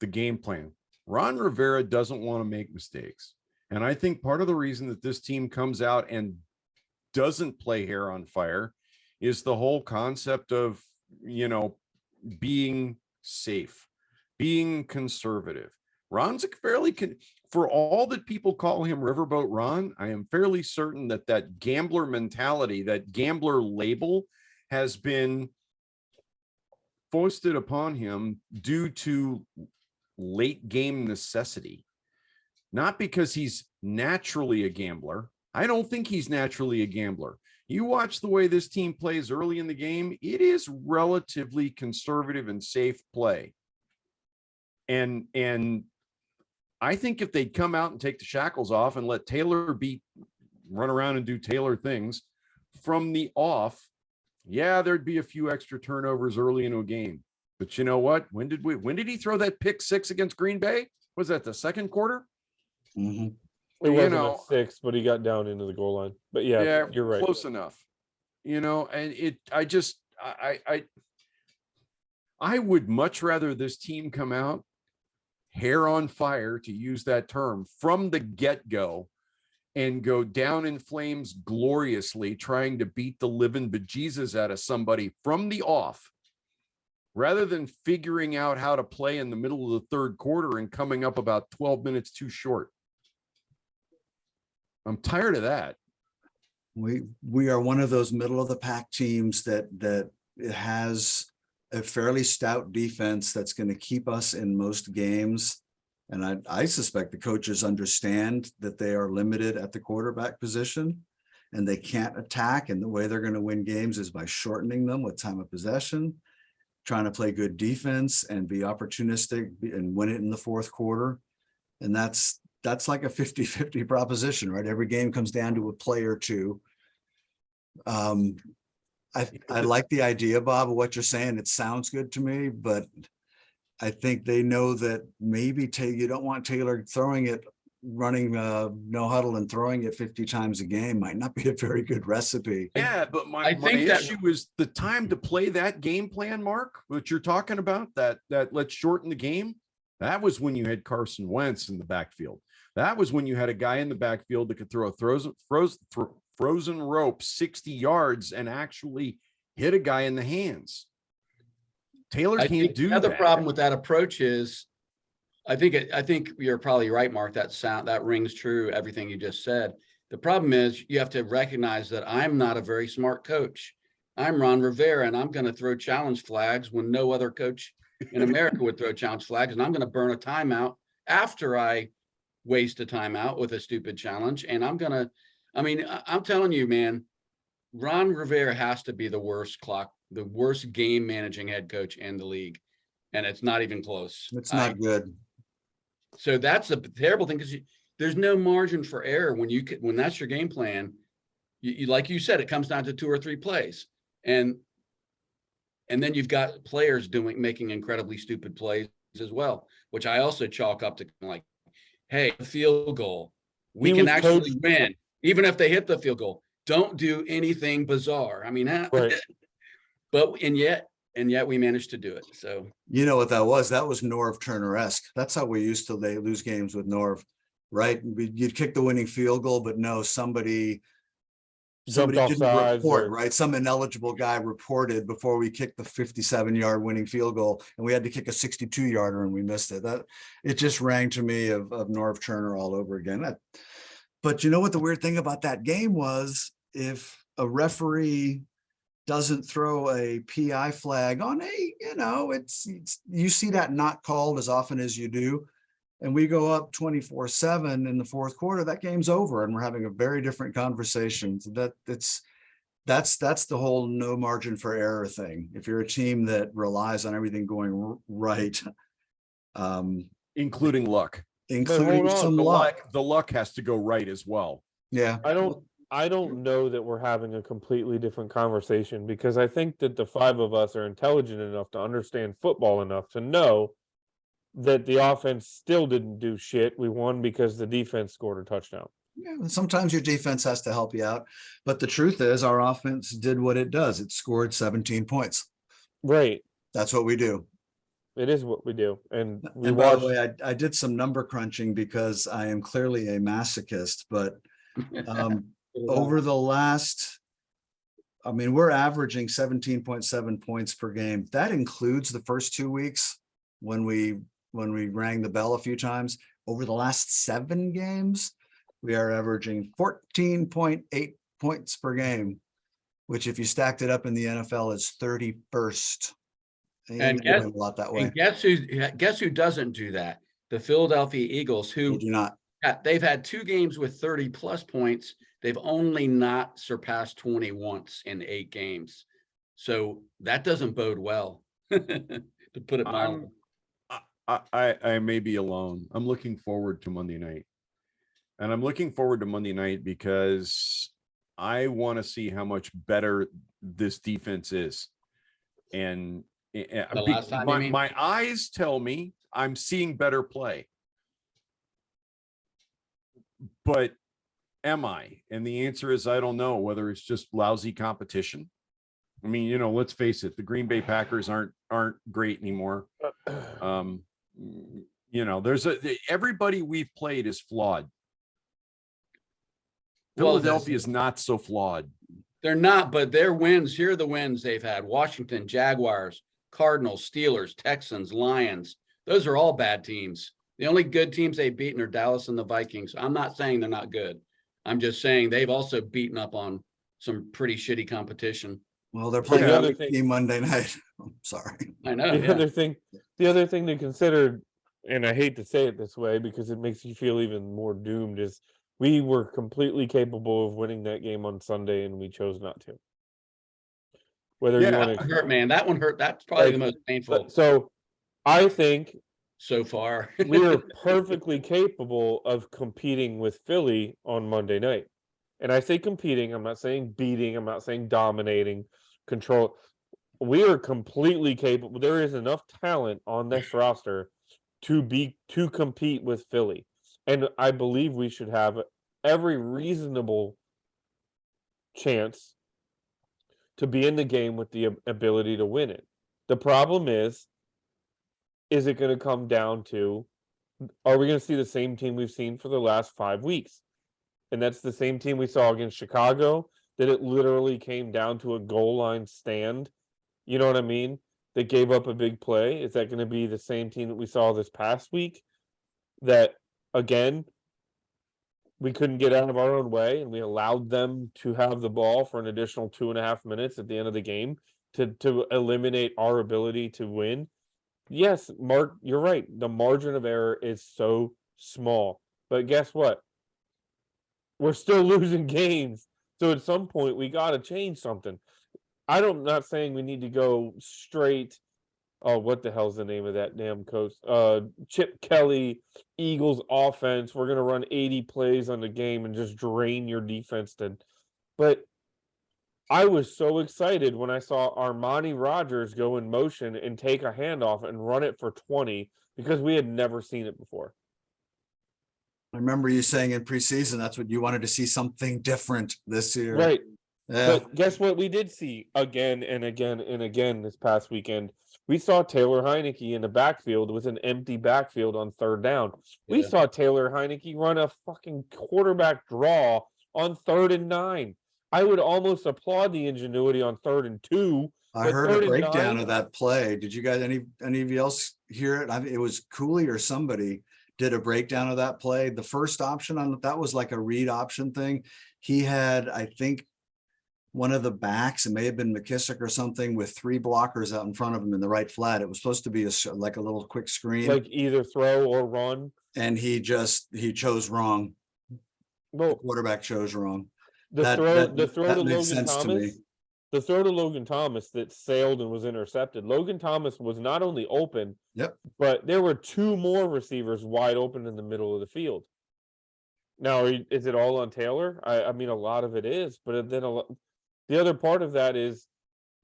the game plan. Ron Rivera doesn't want to make mistakes. And I think part of the reason that this team comes out and doesn't play hair on fire is the whole concept of, being safe, being conservative. Ron's a for all that people call him Riverboat Ron, I am fairly certain that that gambler mentality, that gambler label has been foisted upon him due to late game necessity. Not because he's naturally a gambler. I don't think he's naturally a gambler. You watch the way this team plays early in the game, it is relatively conservative and safe play. And I think if they'd come out and take the shackles off and let Taylor run around and do Taylor things from the off, yeah, there'd be a few extra turnovers early into a game. But you know what? When did he throw that pick 6 against Green Bay? Was that the second quarter? Mhm. It wasn't a 6, but he got down into the goal line. But yeah, you're right. Close enough. And I would much rather this team come out hair on fire, to use that term, from the get-go and go down in flames gloriously, trying to beat the living bejesus out of somebody from the off, rather than figuring out how to play in the middle of the third quarter and coming up about 12 minutes too short. I'm tired of that. We are one of those middle of the pack teams that has a fairly stout defense that's going to keep us in most games. And I suspect the coaches understand that they are limited at the quarterback position and they can't attack. And the way they're going to win games is by shortening them with time of possession, trying to play good defense and be opportunistic and win it in the fourth quarter. And that's like a 50-50 proposition, right? Every game comes down to a play or two. I like the idea, Bob, of what you're saying. It sounds good to me, but I think they know that maybe you don't want Taylor running no huddle and throwing it 50 times a game might not be a very good recipe. Yeah, but my issue is the time to play that game plan, Mark, what you're talking about, that let's shorten the game. That was when you had Carson Wentz in the backfield. That was when you had a guy in the backfield that could throw a frozen rope 60 yards and actually hit a guy in the hands. Taylor can't do that. The other problem with that approach is, I think you're probably right, Mark. That rings true, everything you just said. The problem is you have to recognize that I'm not a very smart coach. I'm Ron Rivera, and I'm going to throw challenge flags when no other coach in America would throw challenge flags, and I'm going to burn a timeout after I waste a timeout with a stupid challenge. And I'm telling you, man, Ron Rivera has to be the worst game managing head coach in the league. And it's not even close. It's not good. So that's a terrible thing, because there's no margin for error when that's your game plan. You like you said, it comes down to 2 or 3 plays. And then you've got players making incredibly stupid plays as well, which I also chalk up to like, hey, field goal, we can actually win, even if they hit the field goal. Don't do anything bizarre. I mean, right. But and yet we managed to do it. So you know what that was? That was Norv Turner-esque. That's how we used to lose games with Norv, right? You'd kick the winning field goal, but no, somebody didn't report, right? Some ineligible guy reported before we kicked the 57-yard winning field goal, and we had to kick a 62-yarder and we missed it. It just rang to me of Norv Turner all over again. But you know what the weird thing about that game was? If a referee doesn't throw a PI flag on you see that not called as often as you do. And we go up 24-7 in the fourth quarter, that game's over and we're having a very different conversation. That's the whole no margin for error thing. If you're a team that relies on everything going right, including luck, some luck, the luck has to go right as well. Yeah. I don't know that we're having a completely different conversation, because I think that the 5 of us are intelligent enough to understand football enough to know that the offense still didn't do shit. We won because the defense scored a touchdown. Yeah, sometimes your defense has to help you out. But the truth is our offense did what it does. It scored 17 points. Right. That's what we do. It is what we do. And by the way, I did some number crunching because I am clearly a masochist, but over the last I mean, we're averaging 17.7 points per game. That includes the first 2 weeks when we rang the bell a few times. Over the last 7 games, we are averaging 14.8 points per game, which if you stacked it up in the NFL is 31st. And They do a lot that way. And guess who doesn't do that? The Philadelphia Eagles, They who do not. they've had 2 games with 30 plus points. They've only not surpassed 20 once in 8 games. So that doesn't bode well, to put it mildly. I may be alone. I'm looking forward to Monday night. And I'm looking forward to Monday night because I want to see how much better this defense is. And last time, you mean? my eyes tell me I'm seeing better play. But am I? And the answer is I don't know, whether it's just lousy competition. I mean, you know, let's face it, the Green Bay Packers aren't great anymore. You know, everybody we've played is flawed. Philadelphia is not so flawed. They're not, but their wins, here are the wins they've had: Washington, Jaguars, Cardinals, Steelers, Texans, Lions. Those are all bad teams. The only good teams they've beaten are Dallas and the Vikings. I'm not saying they're not good. I'm just saying they've also beaten up on some pretty shitty competition. Well, they're playing the another other thing- team Monday night. I'm sorry. I know. The other thing to consider, and I hate to say it this way because it makes you feel even more doomed, is we were completely capable of winning that game on Sunday and we chose not to. Whether you Yeah, want That to hurt, man. That one hurt. That's probably the most painful so I think so far. we are perfectly capable of competing with Philly on Monday night. And I say competing, I'm not saying beating, I'm not saying dominating, control. We are completely capable. There is enough talent on this roster to compete with Philly. And I believe we should have every reasonable chance to be in the game with the ability to win it. The problem is it going to come down to, are we going to see the same team we've seen for the last 5 weeks? And that's the same team we saw against Chicago, that it literally came down to a goal line stand. You know what I mean? That gave up a big play. Is that going to be the same team that we saw this past week? That, again, we couldn't get out of our own way and we allowed them to have the ball for an additional 2.5 minutes at the end of the game to eliminate our ability to win. Yes, Mark, you're right. The margin of error is so small. But guess what? We're still losing games. So at some point, we got to change something. I'm not saying we need to go straight. Oh, what the hell's the name of that damn coach? Chip Kelly, Eagles offense. We're going to run 80 plays on the game and just drain your defense. But I was so excited when I saw Armani Rogers go in motion and take a handoff and run it for 20 because we had never seen it before. I remember you saying in preseason, that's what you wanted to see, something different this year. Right. Yeah. But guess what we did see again and again and again this past weekend? We saw Taylor Heineke in the backfield with an empty backfield on 3rd down. We Yeah. saw Taylor Heineke run a fucking quarterback draw on 3rd and 9. I would almost applaud the ingenuity on 3rd and 2. I but heard 3rd a and breakdown 9 of that play. Did you guys, any of you else hear it? It was Cooley or somebody did a breakdown of that play. The first option on that was like a read option thing. He had, I think, one of the backs, it may have been McKissick or something, with 3 blockers out in front of him in the right flat. It was supposed to be like a little quick screen, like either throw or run. and he chose wrong. The Well, quarterback chose wrong. the That throw to makes Logan sense to me. Thomas. The throw to Logan Thomas that sailed and was intercepted. Logan Thomas was not only open, Yep. but there were 2 more receivers wide open in the middle of the field. Now, is it all on Taylor? I mean, a lot of it is, but then the other part of that is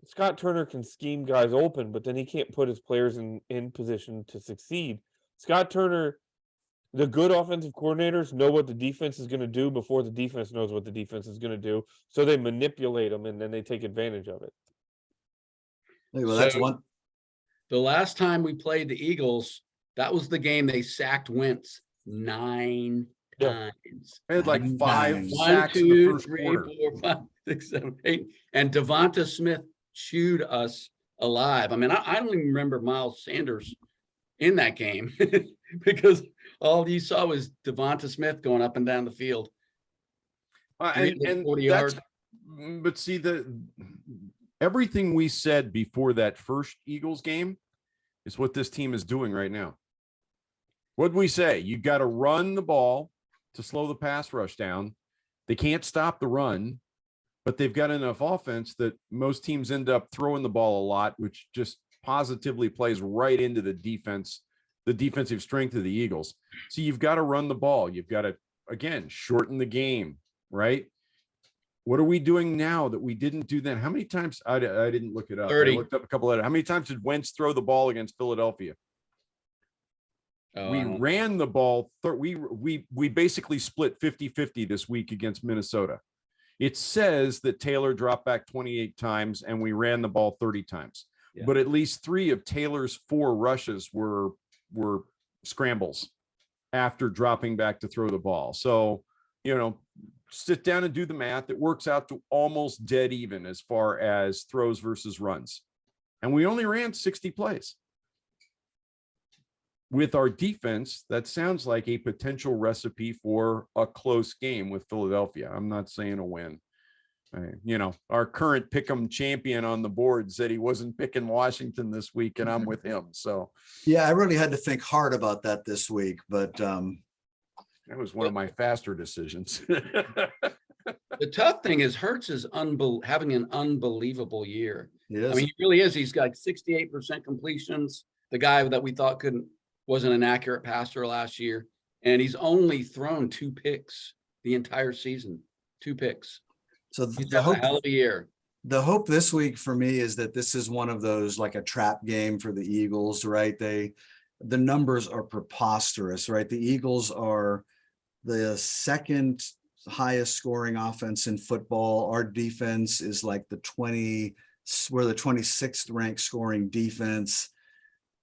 Scott Turner can scheme guys open, but then he can't put his players in position to succeed. Scott Turner, the good offensive coordinators know what the defense is going to do before the defense knows what the defense is going to do. So they manipulate them and then they take advantage of it. Well, that's So- one. The last time we played the Eagles, that was the game they sacked Wentz 9 Yeah. times. I had like 5 Nine. One, sacks in the 2, first 3, quarter. 4, 5. 6, 7, 8. And Devonta Smith chewed us alive. I mean, I don't even remember Miles Sanders in that game because all you saw was Devonta Smith going up and down the field. And 40 that's, yards. but see, everything we said before that first Eagles game is what this team is doing right now. What'd we say? You got to run the ball to slow the pass rush down. They can't stop the run, but they've got enough offense that most teams end up throwing the ball a lot, which just positively plays right into the defense, the defensive strength of the Eagles. So you've got to run the ball. You've got to, again, shorten the game, right? What are we doing now that we didn't do then? How many times? I didn't look it up. 30. I looked up a couple of. How many times did Wentz throw the ball against Philadelphia? We ran the ball. We basically split 50-50 this week against Minnesota. It says that Taylor dropped back 28 times and we ran the ball 30 times. Yeah. But at least 3 of Taylor's 4 rushes were scrambles after dropping back to throw the ball. So, sit down and do the math. It works out to almost dead even as far as throws versus runs. And we only ran 60 plays. With our defense, that sounds like a potential recipe for a close game with Philadelphia. I'm not saying a win. Our current pick'em champion on the board said he wasn't picking Washington this week, and I'm with him. So Yeah, I really had to think hard about that this week, but that was one of my faster decisions. The tough thing is Hurts is having an unbelievable year. yes. I mean, he really is. He's got 68% completions. The guy that we thought wasn't an accurate passer last year, and he's only thrown 2 picks the entire season. 2 picks. So He's the having hope, a hell of a year. the hope this week for me is that this is one of those, like a trap game for the Eagles, right? The numbers are preposterous, right? The Eagles are the second highest scoring offense in football. Our defense is like we're the 26th ranked scoring defense.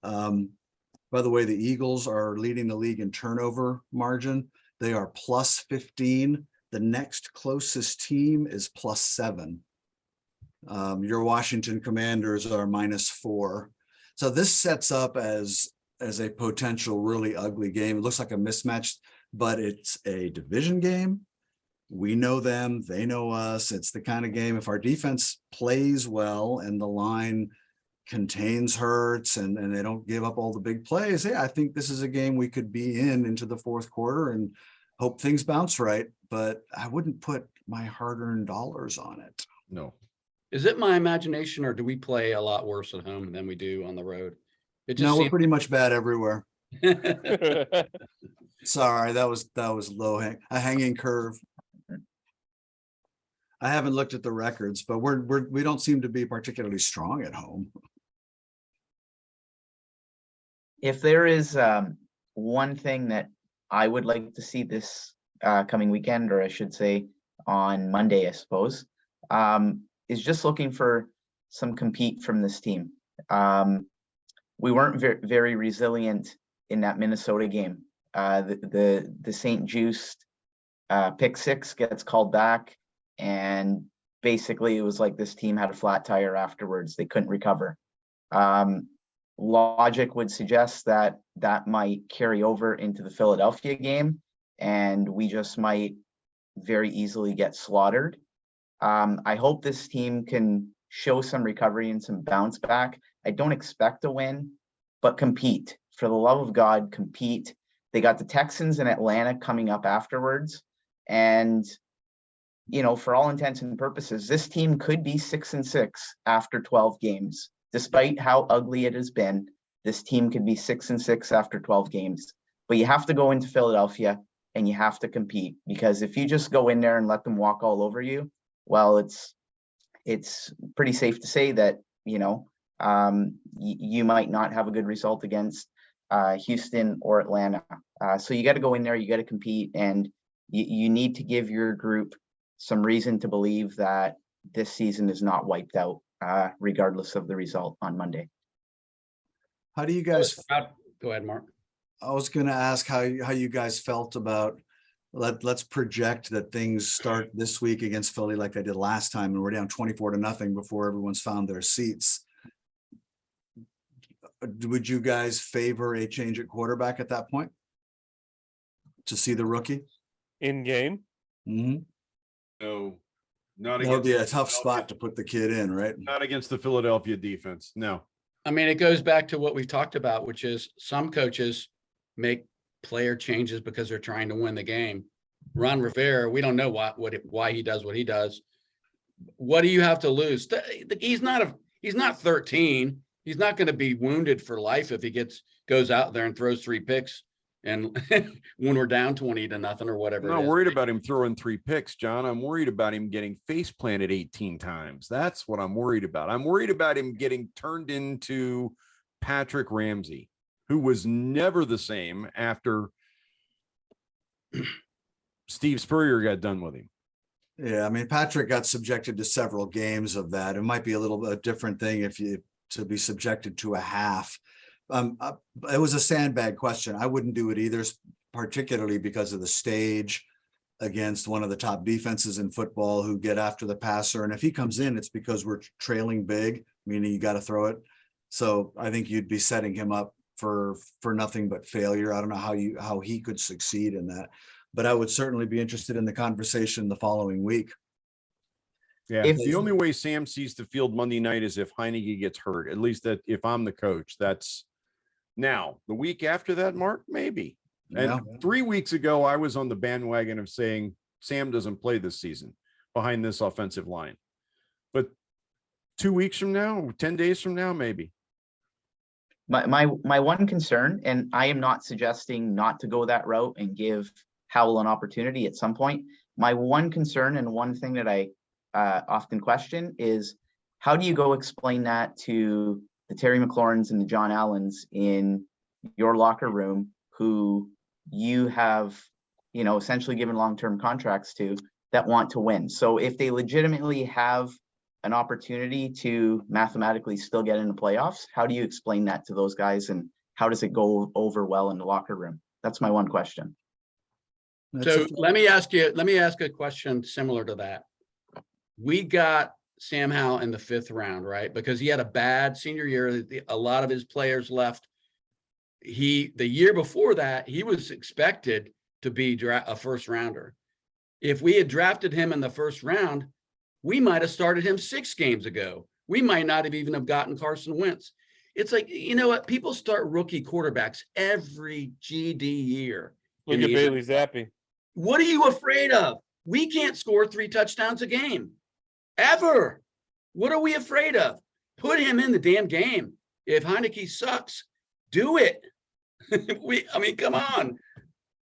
By the way, the Eagles are leading the league in turnover margin. They are plus 15. The next closest team is plus 7. Your Washington Commanders are minus 4. So this sets up as a potential really ugly game. It looks like a mismatch, but it's a division game. We know them, they know us. It's the kind of game, if our defense plays well and the line contains Hurts and they don't give up all the big plays, I think this is a game we could be into the fourth quarter and hope things bounce right. But I wouldn't put my hard-earned dollars on it. No. Is it my imagination, or do we play a lot worse at home than we do on the road? It just No, we're seems pretty much bad everywhere. Sorry, that was a hanging curve. I haven't looked at the records, but we don't seem to be particularly strong at home. If there is one thing that I would like to see this coming weekend, or I should say on Monday, I suppose, is just looking for some compete from this team. We weren't very resilient in that Minnesota game. The St. Juiced pick 6 gets called back, and basically it was like this team had a flat tire afterwards. They couldn't recover. Logic would suggest that might carry over into the Philadelphia game, and we just might very easily get slaughtered. I hope this team can show some recovery and some bounce back. I don't expect a win, but compete. For the love of God, compete. They got the Texans and Atlanta coming up afterwards. And, for all intents and purposes, this team could be 6-6 after 12 games. Despite how ugly it has been, this team could be 6-6 after 12 games. But you have to go into Philadelphia and you have to compete, because if you just go in there and let them walk all over you, well, it's pretty safe to say that, you might not have a good result against Houston or Atlanta. So you got to go in there, you got to compete, and you need to give your group some reason to believe that this season is not wiped out, regardless of the result on Monday. How do you guys? Go ahead, Mark. I was going to ask how you guys felt about let's project that things start this week against Philly like they did last time, and we're down 24-0 before everyone's found their seats. Would you guys favor a change at quarterback at that point to see the rookie? In game. Mhm. No, not That would against be the a tough spot Philadelphia- to put the kid in, right? Not against the Philadelphia defense. No. I mean, it goes back to what we've talked about, which is some coaches make player changes because they're trying to win the game. Ron Rivera, we don't know why he does what he does. What do you have to lose? He's not 13. He's not going to be wounded for life if he goes out there and throws 3 picks. And when we're down 20-0 or whatever. I'm it not is. worried about him throwing 3 picks, John. I'm worried about him getting face planted 18 times. That's what I'm worried about. I'm worried about him getting turned into Patrick Ramsey, who was never the same after Steve Spurrier got done with him. Yeah, I mean, Patrick got subjected to several games of that. It might be a little bit different thing if you to be subjected to a half. It was a sandbag question. I wouldn't do it either, particularly because of the stage against one of the top defenses in football who get after the passer. And if he comes in, it's because we're trailing big, meaning you got to throw it. So I think you'd be setting him up for nothing but failure. I don't know how he could succeed in that, but I would certainly be interested in the conversation the following week. Yeah, If- the only way Sam sees the field Monday night is if Heineke gets hurt. At least that if I'm the coach, that's now the week after that, Mark, maybe. And Yeah. 3 weeks ago, I was on the bandwagon of saying Sam doesn't play this season behind this offensive line. But 2 weeks from now, 10 days from now, maybe. My one concern, and I am not suggesting not to go that route and give Howell an opportunity at some point. My one concern and one thing that I often question is, how do you go explain that to the Terry McLaurins and the John Allens in your locker room, who you have, essentially given long-term contracts to, that want to win? So if they legitimately have an opportunity to mathematically still get into playoffs, how do you explain that to those guys, and how does it go over well in the locker room? That's my one question. So let me ask a question similar to that. We got Sam Howell in the 5th round, right? Because he had a bad senior year. A lot of his players left. The year before that, he was expected to be a 1st rounder. If we had drafted him in the 1st round, we might have started him 6 games ago. We might not have even gotten Carson Wentz. It's like, you know what? People start rookie quarterbacks every GD year. Look at Bailey Zappi. What are you afraid of? We can't score 3 touchdowns a game. Ever. What are we afraid of? Put him in the damn game. If Heineke sucks, do it. Come on.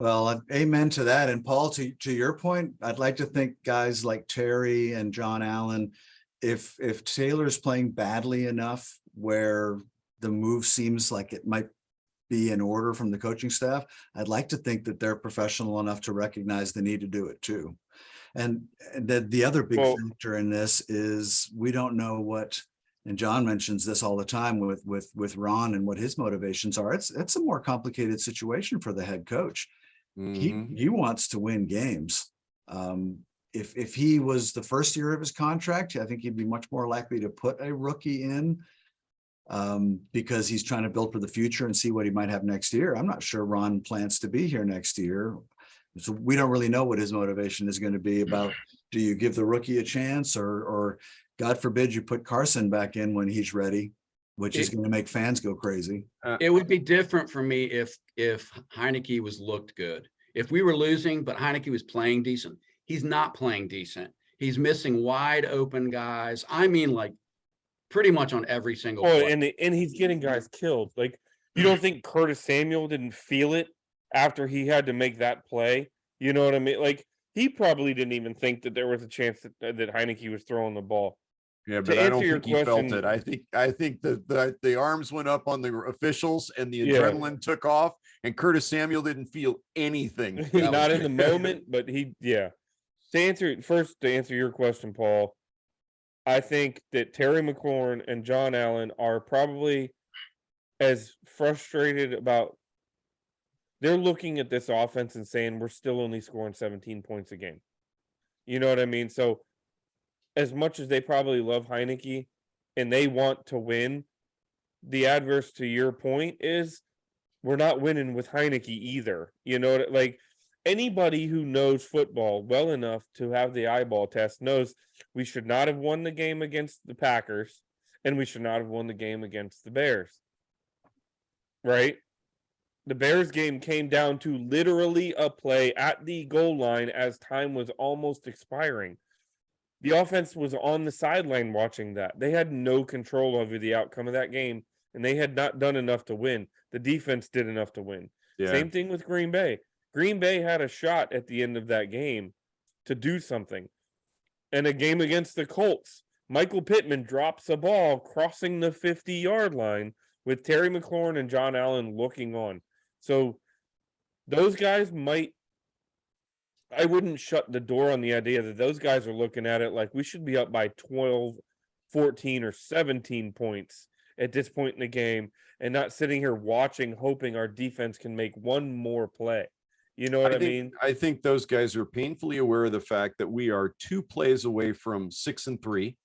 Well, amen to that. And Paul, to your point, I'd like to think guys like Terry and John Allen, if Taylor's playing badly enough where the move seems like it might be in order from the coaching staff, I'd like to think that they're professional enough to recognize the need to do it too. And the other big factor in this is we don't know what, and John mentions this all the time with Ron and what his motivations are. It's a more complicated situation for the head coach. He wants to win games. If he was the first year of his contract, I think he'd be much more likely to put a rookie in because he's trying to build for the future and see what he might have next year. I'm not sure Ron plans to be here next year. So we don't really know what his motivation is going to be about. Do you give the rookie a chance, or God forbid you put Carson back in when he's ready, which is going to make fans go crazy. It would be different for me if Heineke looked good. If we were losing, but Heineke was playing decent. He's not playing decent. He's missing wide open guys. I mean, like pretty much on every single play. And he's getting guys killed. Like, you don't think Curtis Samuel didn't feel it after he had to make that play? You know what I mean? Like, he probably didn't even think that there was a chance that Heineke was throwing the ball. Yeah, but I don't think he felt it. I think that the arms went up on the officials and the adrenaline took off, and Curtis Samuel didn't feel anything. Not in the moment, but To answer your question, Paul, I think that Terry McLaurin and John Allen are probably as frustrated about they're looking at this offense and saying we're still only scoring 17 points a game. You know what I mean? So as much as they probably love Heineke and they want to win, the adverse to your point is we're not winning with Heineke either. You know, like anybody who knows football well enough to have the eyeball test knows we should not have won the game against the Packers and we should not have won the game against the Bears. Right? The Bears game came down to literally a play at the goal line as time was almost expiring. The offense was on the sideline watching that. They had no control over the outcome of that game, and they had not done enough to win. The defense did enough to win. Yeah. Same thing with Green Bay. Green Bay had a shot at the end of that game to do something. And a game against the Colts, Michael Pittman drops a ball crossing the 50-yard line with Terry McLaurin and John Allen looking on. So those guys might, I wouldn't shut the door on the idea that those guys are looking at it like we should be up by 12, 14, or 17 points at this point in the game and not sitting here watching, hoping our defense can make one more play. You know what I mean? I think those guys are painfully aware of the fact that we are 2 plays away from 6-3.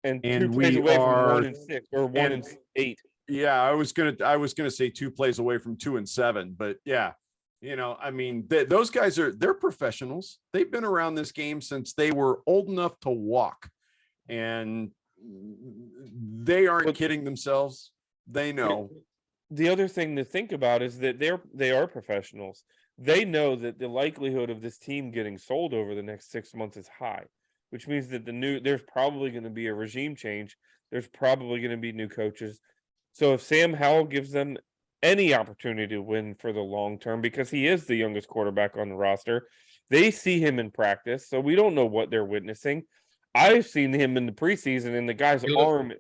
And 2 And plays we away are- from 1-6 or 1-8. Yeah, I was gonna say 2 plays away from 2-7, but yeah, you know, I mean, those guys they're professionals. They've been around this game since they were old enough to walk, and they aren't kidding themselves. They know. The other thing to think about is that they are professionals. They know that the likelihood of this team getting sold over the next 6 months is high, which means that there's probably going to be a regime change. There's probably going to be new coaches. So if Sam Howell gives them any opportunity to win for the long term, because he is the youngest quarterback on the roster, they see him in practice. So we don't know what they're witnessing. I've seen him in the preseason and the guy's arm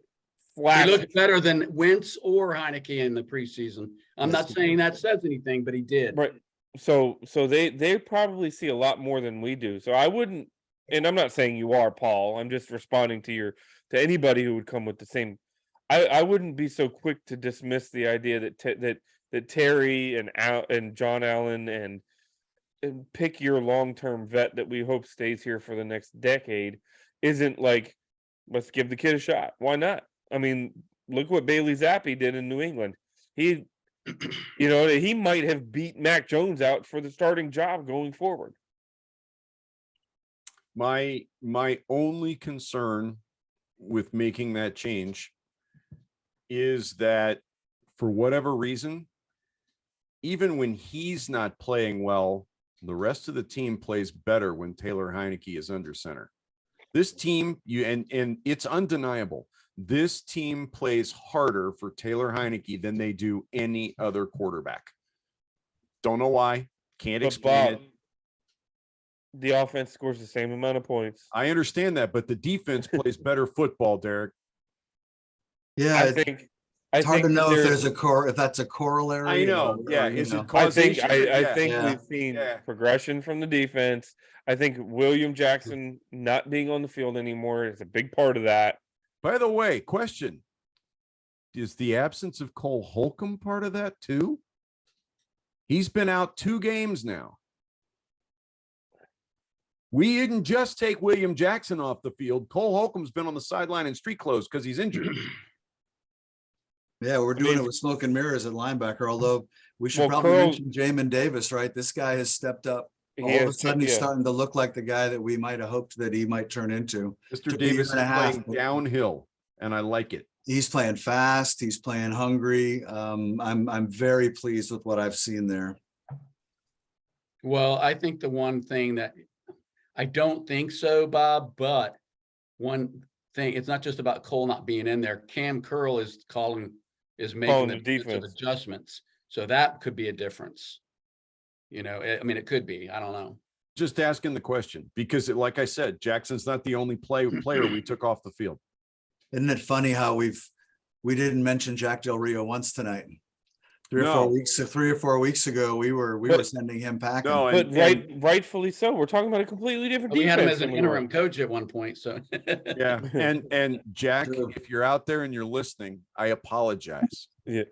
flat. He looked better than Wentz or Heineke in the preseason. I'm not saying that says anything, but he did. Right. So they probably see a lot more than we do. So I wouldn't, and I'm not saying you are, Paul. I'm just responding to anybody who would come with the same. I wouldn't be so quick to dismiss the idea that Terry and John Allen and pick your long-term vet that we hope stays here for the next decade isn't like, let's give the kid a shot. Why not? I mean, look what Bailey Zappi did in New England. He, you know, he might have beat Mac Jones out for the starting job going forward. My only concern with making that change is that for whatever reason, even when he's not playing well, the rest of the team plays better when Taylor Heineke is under center. This team, and it's undeniable, this team plays harder for Taylor Heineke than they do any other quarterback. Don't know why. Can't explain it. The offense scores the same amount of points. I understand that, but the defense plays better football, Derek. Yeah, it's hard to know if that's a corollary. I know. Yeah. Is it causation? I think we've seen progression from the defense. I think William Jackson not being on the field anymore is a big part of that. By the way, question. Is the absence of Cole Holcomb part of that too? He's been out 2 games now. We didn't just take William Jackson off the field. Cole Holcomb's been on the sideline in street clothes because he's injured. Yeah, we're doing it with smoke and mirrors at linebacker, although we should probably mention Jamin Davis, right? This guy has stepped up. All of a sudden, he's starting to look like the guy that we might have hoped that he might turn into. Mr. Davis is playing downhill, and I like it. He's playing fast. He's playing hungry. I'm very pleased with what I've seen there. Well, I think the one thing that I don't think so, Bob, but one thing, it's not just about Cole not being in there. Cam Curl is making the defensive adjustments. So that could be a difference. You know, I mean, it could be. I don't know. Just asking the question because, like I said, Jackson's not the only player we took off the field. Isn't it funny how we didn't mention Jack Del Rio once tonight? 3 or 4 weeks ago, we were sending him packing. No, rightfully so. We're talking about a completely different defense. We had him as an interim coach at one point. So yeah, and Jack, if you're out there and you're listening, I apologize. Yeah.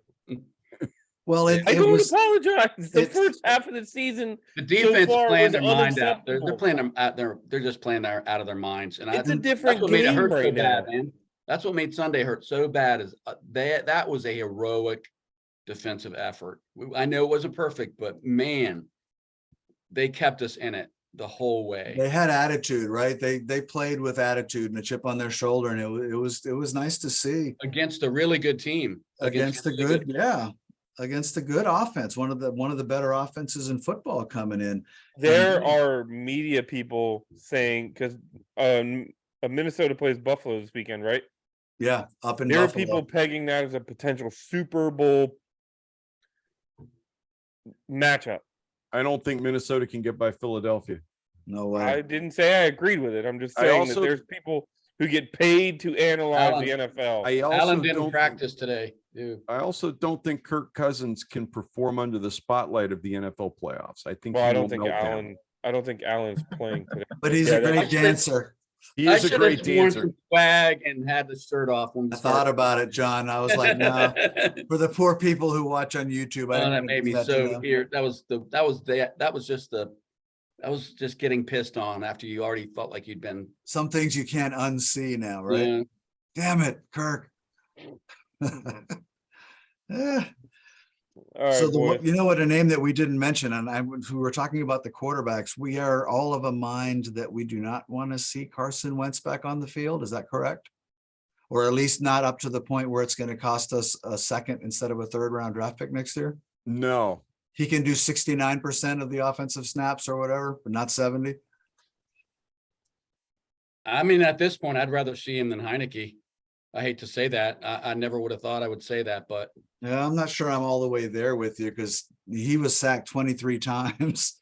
Well, Yeah. it, I it don't was, apologize. The it's- first half of the season, The defense far playing was their mind out. They're unacceptable. playing them out there. They're just playing out of their minds. And it's a that's different what made it game hurt so right now. bad, man. That's what made Sunday hurt so bad is that was a heroic defensive effort. I know it wasn't perfect, but man, they kept us in it the whole way. they had attitude, right? They played with attitude and a chip on their shoulder, and it was nice to see Against a really good team. against the a really good, yeah, against the good offense. One of the better offenses in football coming in. There And- are media people saying, because Minnesota plays Buffalo this weekend, right? Yeah, up in There are Buffalo. people pegging that as a potential Super Bowl matchup. I don't think Minnesota can get by Philadelphia. No way. I didn't say I agreed with it. I'm just I saying that also- there's people who get paid to analyze Alan- the NFL. I also Allen didn't don't practice today, dude. I also don't think Kirk Cousins can perform under the spotlight of the NFL playoffs. I think Well, he I don't will think melt down. Allen. I don't think Allen's playing today. But he's Yeah, a great that's- dancer. He I is a should great have worn dancer. some swag and had the shirt off when we I thought about it, John. I was like, no. For the poor people who watch on YouTube, I Oh, didn't that wanna made do me that to so them. here. That was just getting pissed on after you already felt like you'd been. Some things you can't unsee now, right? Yeah. Damn it, Kirk. Yeah. All right, So boys. you know what, a name that we didn't mention, and we were talking about the quarterbacks. We are all of a mind that we do not want to see Carson Wentz back on the field. Is that correct? Or at least not up to the point where it's going to cost us a second instead of a third round draft pick next year. No, He can do 69% of the offensive snaps or whatever, but not 70. I mean, at this point, I'd rather see him than Heineke. I hate to say that. I never would have thought I would say that, but Yeah, I'm not sure I'm all the way there with you because he was sacked 23 times.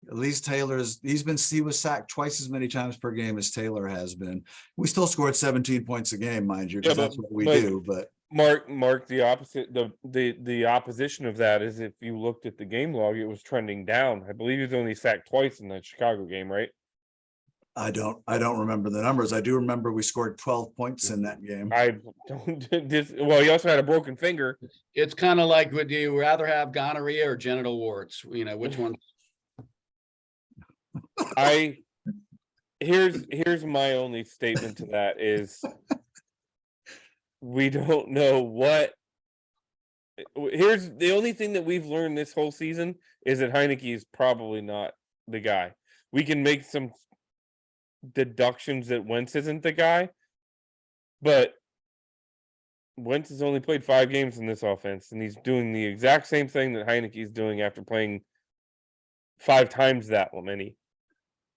At least he was sacked twice as many times per game as Taylor has been. We still scored 17 points a game, mind you, because Yeah, that's what we but- do. But Mark, the opposite, the opposition of that is if you looked at the game log, it was trending down. I believe he was only sacked twice in that Chicago game, right? I don't remember the numbers. I do remember we scored 12 points in that game. I don't. Well, he also had a broken finger. it's kind of like, would you rather have gonorrhea or genital warts? You know, which one? Here's my only statement to that is we don't know what. Here's the only thing that we've learned this whole season is that Heineke is probably not the guy. We can make some deductions that Wentz isn't the guy, but Wentz has only played 5 games in this offense, and he's doing the exact same thing that Heineke's doing after playing 5 times that many.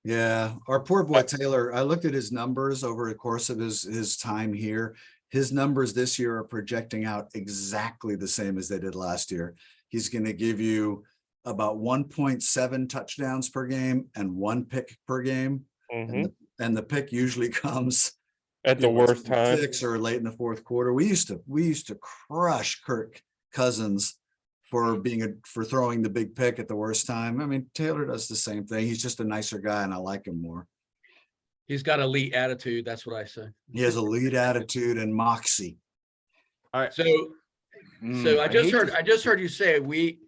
Yeah, our poor boy Taylor, I looked at his numbers over the course of his time here. His numbers this year are projecting out exactly the same as they did last year. He's going to give you about 1.7 touchdowns per game and 1 pick per game. Mhm. And the pick usually comes At the worst time. 6 or late in the fourth quarter. We used to crush Kirk Cousins for throwing the big pick at the worst time. I mean, Taylor does the same thing. He's just a nicer guy and I like him more. He's got elite attitude. That's what I say. He has a lead attitude and moxie. So I just heard you say we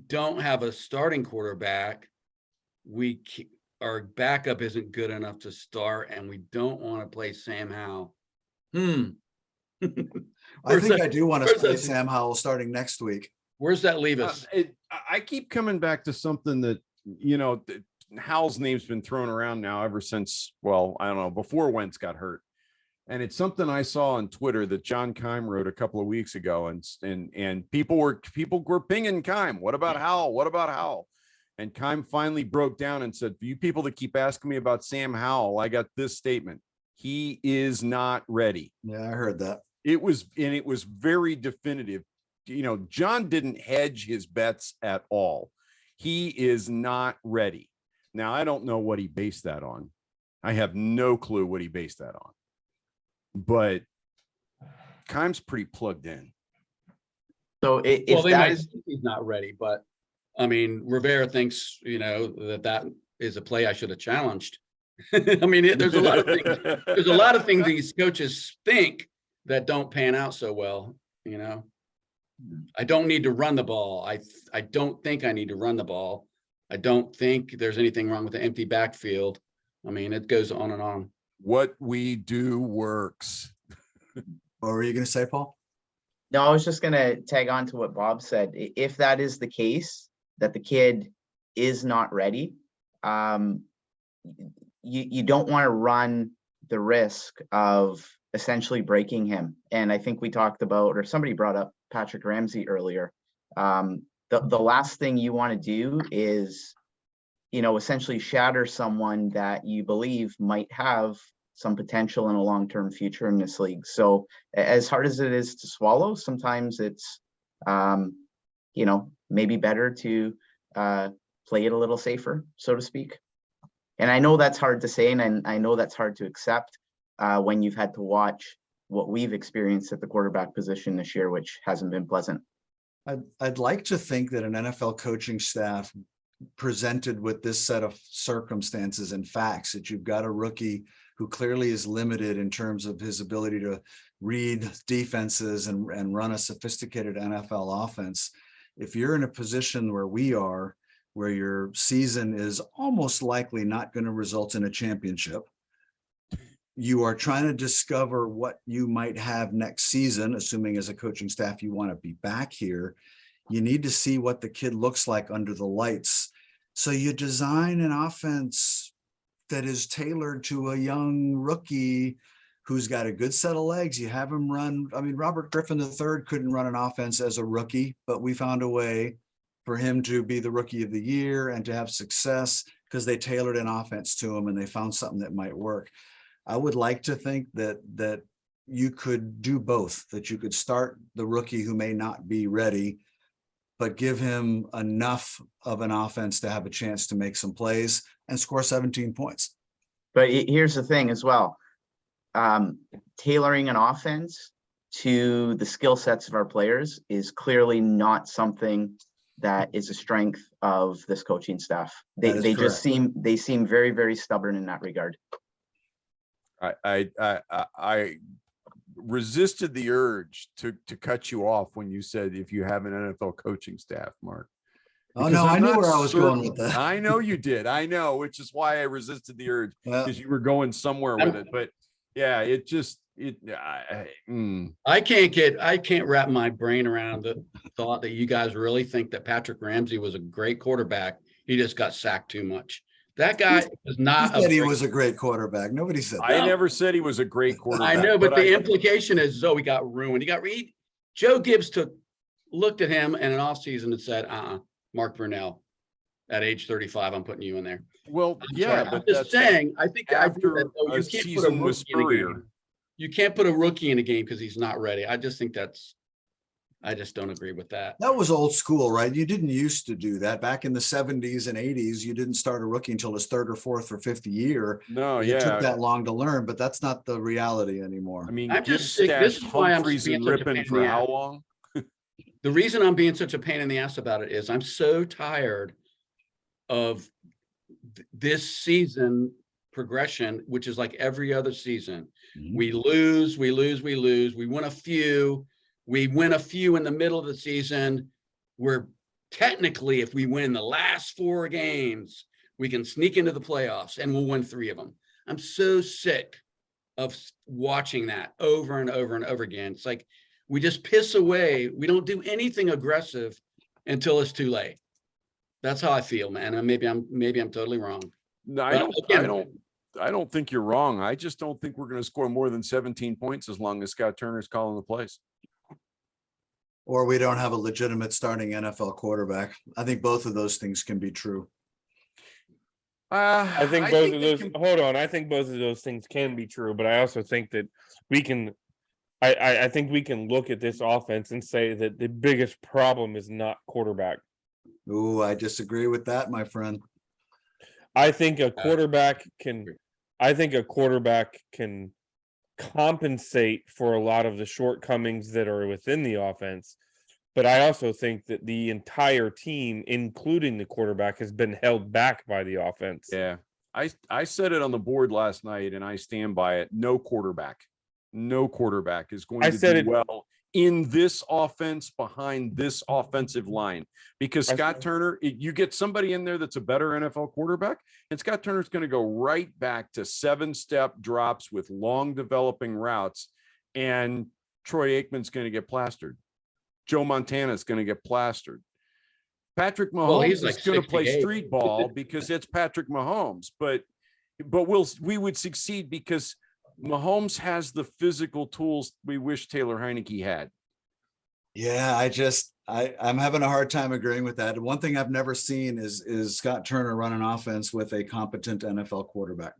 don't have a starting quarterback. Our backup isn't good enough to start, and we don't want to play Sam Howell. I Where's think that- I do want to where's play that- Sam Howell starting next week. Where's that leave us? I keep coming back to something that, Howell's name's been thrown around now ever since, well, I don't know, before Wentz got hurt. And it's something I saw on Twitter that John Keim wrote a couple of weeks ago. And people were pinging Keim. What about Howell? What about Howell? And Keim finally broke down and said, for you people that keep asking me about Sam Howell, I got this statement. He is not ready. Yeah, I heard that. It was very definitive. John didn't hedge his bets at all. He is not ready. Now, I don't know what he based that on. I have no clue what he based that on. But Keim's pretty plugged in. So Well, if they that might is, think he's not ready, but I mean, Rivera thinks, that is a play I should have challenged. I mean, there's a lot of things. There's a lot of things these coaches think that don't pan out so well, I don't need to run the ball. I don't think I need to run the ball. I don't think there's anything wrong with the empty backfield. I mean, it goes on and on. What we do works. What were you going to say, Paul? No, I was just gonna tag on to what Bob said. If that is the case, that the kid is not ready, you don't want to run the risk of essentially breaking him. And I think we talked about, or somebody brought up Patrick Ramsey earlier. The last thing you want to do is, essentially shatter someone that you believe might have some potential in a long-term future in this league. So as hard as it is to swallow, sometimes it's, maybe better to play it a little safer, so to speak. And I know that's hard to say, and I know that's hard to accept when you've had to watch what we've experienced at the quarterback position this year, which hasn't been pleasant. I'd like to think that an NFL coaching staff presented with this set of circumstances and facts, that you've got a rookie who clearly is limited in terms of his ability to read defenses and run a sophisticated NFL offense. If you're in a position where we are, where your season is almost likely not going to result in a championship, you are trying to discover what you might have next season, assuming as a coaching staff you want to be back here. You need to see what the kid looks like under the lights. So you design an offense that is tailored to a young rookie who's got a good set of legs. You have him run. I mean, Robert Griffin III couldn't run an offense as a rookie, but we found a way for him to be the rookie of the year and to have success because they tailored an offense to him and they found something that might work. I would like to think that you could do both, that you could start the rookie who may not be ready, but give him enough of an offense to have a chance to make some plays and score 17 points. But here's the thing as well. Tailoring an offense to the skill sets of our players is clearly not something that is a strength of this coaching staff. They just seem very, very stubborn in that regard. I resisted the urge to cut you off when you said if you have an NFL coaching staff, Mark. Oh no, I knew where I was going with that. I know you did. I know, which is why I resisted the urge, because you were going somewhere with it. But yeah, I can't wrap my brain around the thought that you guys really think that Patrick Ramsey was a great quarterback. He just got sacked too much. That guy was not. He was a great quarterback. Nobody said that. I never said he was a great quarterback. I know, but the implication is, he got ruined. Joe Gibbs looked at him in an offseason and said, Mark Brunell, at age 35, I'm putting you in there. Well, but I'm just saying, I think after a season with Spurrier, you can't put a rookie in a game because he's not ready. I just don't agree with that. That was old school, right? You didn't used to do that. Back in the 70s and 80s, you didn't start a rookie until his third or fourth or fifth year. No, it took that long to learn, but that's not the reality anymore. I mean, I'm just sick. This is why I'm being such a pain for how long? The reason I'm being such a pain in the ass about it is I'm so tired of this season progression, which is like every other season. Mm-hmm. We lose. We win a few. We win a few in the middle of the season. We're technically, if we win the last 4 games, we can sneak into the playoffs and we'll win 3 of them. I'm so sick of watching that over and over and over again. It's like we just piss away. We don't do anything aggressive until it's too late. That's how I feel, man. And maybe I'm totally wrong. No, I don't think you're wrong. I just don't think we're going to score more than 17 points as long as Scott Turner's calling the plays. Or we don't have a legitimate starting NFL quarterback. I think both of those things can be true. I think both of those. Hold on, I think both of those things can be true, but I also think that we can. I think we can look at this offense and say that the biggest problem is not quarterback. Ooh, I disagree with that, my friend. I think a quarterback can. I think a quarterback can compensate for a lot of the shortcomings that are within the offense, but I also think that the entire team, including the quarterback, has been held back by the offense. Yeah, I said it on the board last night, and I stand by it. No quarterback is going to do well in this offense behind this offensive line, because I- Scott Turner, you get somebody in there that's a better NFL quarterback, and Scott Turner's going to go right back to 7-step drops with long developing routes, and Troy Aikman's going to get plastered. Joe Montana's going to get plastered. Patrick Well, Mahomes he's is like going to play 68. street ball because it's Patrick Mahomes, but we would succeed because Mahomes has the physical tools we wish Taylor Heineke had. Yeah, I'm having a hard time agreeing with that. One thing I've never seen is Scott Turner run an offense with a competent NFL quarterback.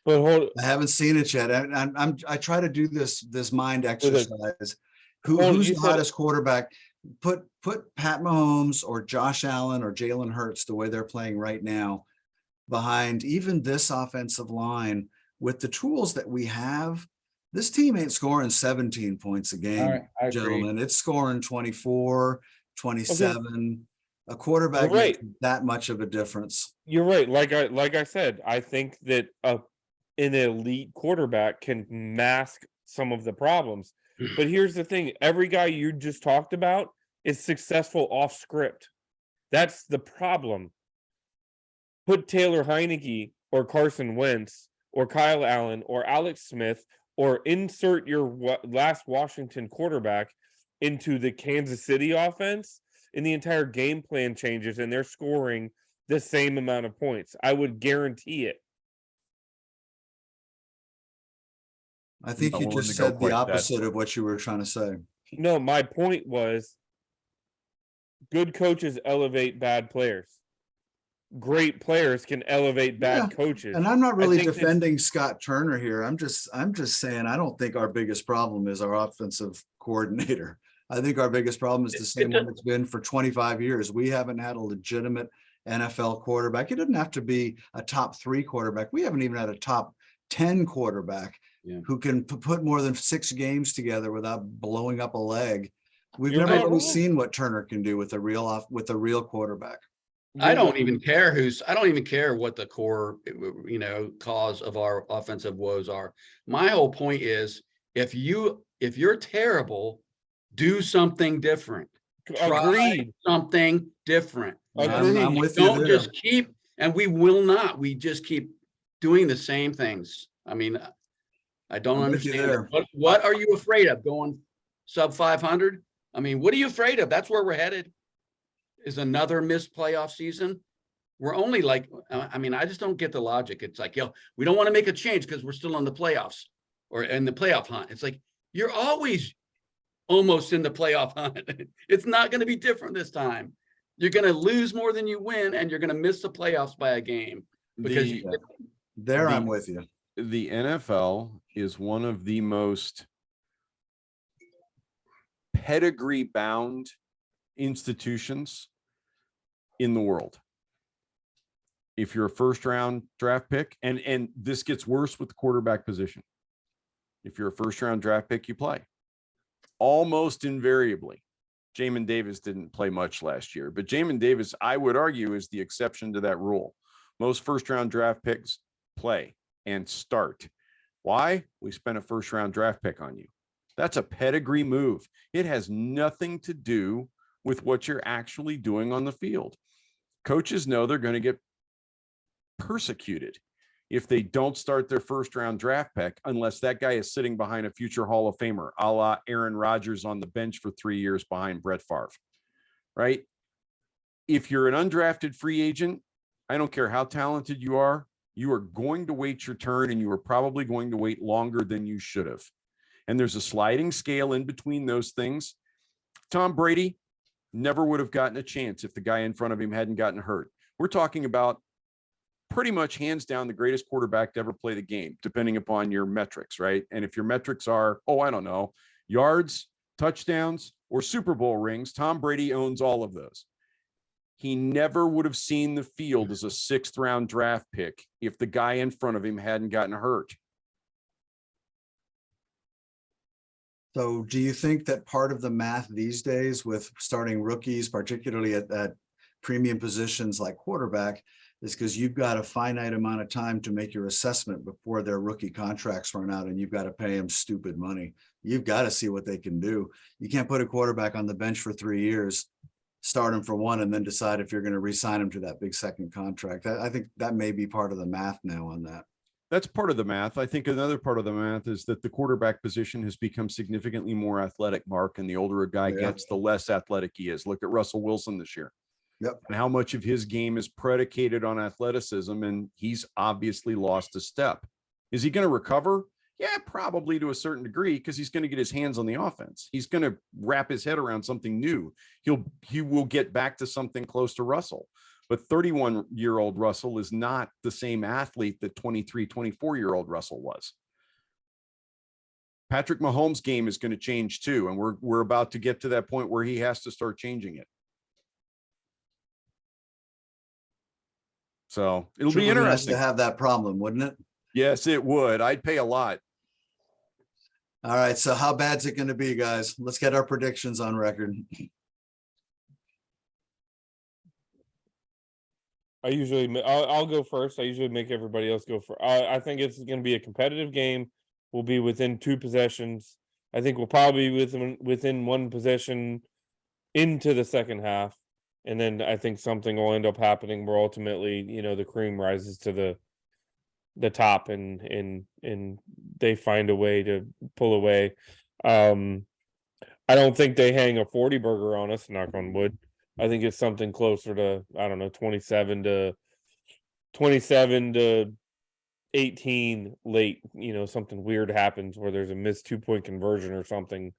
But hold, I haven't seen it yet. I try to do this mind exercise. Hold, Who's you the said- hottest quarterback? Put Pat Mahomes or Josh Allen or Jalen Hurts, the way they're playing right now, behind even this offensive line with the tools that we have. This team ain't scoring 17 points a game, I agree. gentlemen. It's scoring 24, 27. A quarterback You're right. makes that much of a difference. You're right. Like I said, I think that an elite quarterback can mask some of the problems. But here's the thing: every guy you just talked about is successful off script. That's the problem. Put Taylor Heineke or Carson Wentz or Kyle Allen or Alex Smith or insert your last Washington quarterback into the Kansas City offense, and the entire game plan changes and they're scoring the same amount of points. I would guarantee it. I think Not you willing just to go said the quite that opposite far. of what you were trying to say. No, my point was good coaches elevate bad players. Great players can elevate bad coaches. And I'm not really think that's- defending Scott Turner here. I'm just saying, I don't think our biggest problem is our offensive coordinator. I think our biggest problem is the same one it's been for 25 years. We haven't had a legitimate NFL quarterback. It doesn't have to be a top 3 quarterback. We haven't even had a top 10 quarterback who can put more than 6 games together without blowing up a leg. We've You're never not really wrong. seen what Turner can do with a real quarterback. I don't even care what the core, cause of our offensive woes are. My whole point is if you're terrible, do something different. Try Agreed. something different. I'm with you Don't there. just keep, and we will not, we just keep doing the same things. I mean, I don't I'm with you understand. there. What are you afraid of, going sub 500? I mean, what are you afraid of? That's where we're headed. Is another missed playoff season. We're only like, I mean, I just don't get the logic. It's like, we don't want to make a change because we're still in the playoffs or in the playoff hunt. It's like, you're always almost in the playoff hunt. It's not going to be different this time. You're going to lose more than you win, and you're going to miss the playoffs by a game because I'm with you. The NFL is one of the most pedigree bound institutions in the world. If you're a first round draft pick, and this gets worse with the quarterback position. If you're a first round draft pick, you play almost invariably. Jamin Davis didn't play much last year, but Jamin Davis, I would argue, is the exception to that rule. Most first round draft picks play and start. Why? We spent a first round draft pick on you. That's a pedigree move. It has nothing to do with what you're actually doing on the field. Coaches know they're going to get persecuted if they don't start their first round draft pick, unless that guy is sitting behind a future Hall of Famer, a la Aaron Rodgers on the bench for 3 years behind Brett Favre, right? If you're an undrafted free agent, I don't care how talented you are going to wait your turn, and you are probably going to wait longer than you should have. And there's a sliding scale in between those things. Tom Brady never would have gotten a chance if the guy in front of him hadn't gotten hurt. We're talking about pretty much hands down the greatest quarterback to ever play the game, depending upon your metrics, right? And if your metrics are, I don't know, yards, touchdowns, or Super Bowl rings, Tom Brady owns all of those. He never would have seen the field as a 6th round draft pick if the guy in front of him hadn't gotten hurt. So do you think that part of the math these days with starting rookies, particularly at premium positions like quarterback, is because you've got a finite amount of time to make your assessment before their rookie contracts run out, and you've got to pay them stupid money. You've got to see what they can do. You can't put a quarterback on the bench for 3 years, start him for 1, and then decide if you're going to re-sign him to that big second contract. I think that may be part of the math now on that. That's part of the math. I think another part of the math is that the quarterback position has become significantly more athletic, Mark, and the older a guy gets, the less athletic he is. Look at Russell Wilson this year. Yep. And how much of his game is predicated on athleticism, and he's obviously lost a step. Is he going to recover? Yeah, probably to a certain degree, because he's going to get his hands on the offense. He's going to wrap his head around something new. He will get back to something close to Russell. But 31-year-old Russell is not the same athlete that 23, 24-year-old Russell was. Patrick Mahomes' game is going to change too, and we're about to get to that point where he has to start changing it. So it'll be interesting to have that problem, wouldn't it? Yes, it would. I'd pay a lot. All right. So how bad's it going to be, guys? Let's get our predictions on record. I'll go first. I usually make everybody else go first. I think it's going to be a competitive game. We'll be within 2 possessions. I think we'll probably be within 1 possession into the second half. And then I think something will end up happening where ultimately, the cream rises to the top and they find a way to pull away. I don't think they hang a 40 burger on us, knock on wood. I think it's something closer to, I don't know, 27 to 18 late, something weird happens where there's a missed 2-point conversion or something.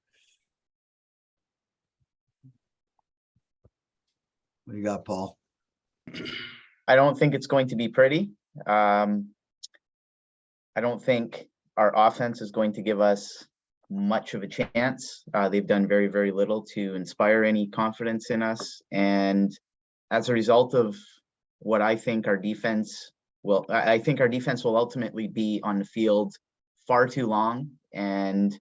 What do you got, Paul? I don't think it's going to be pretty. I don't think our offense is going to give us much of a chance. They've done very, very little to inspire any confidence in us. And as a result of what I think our defense will ultimately be on the field far too long. And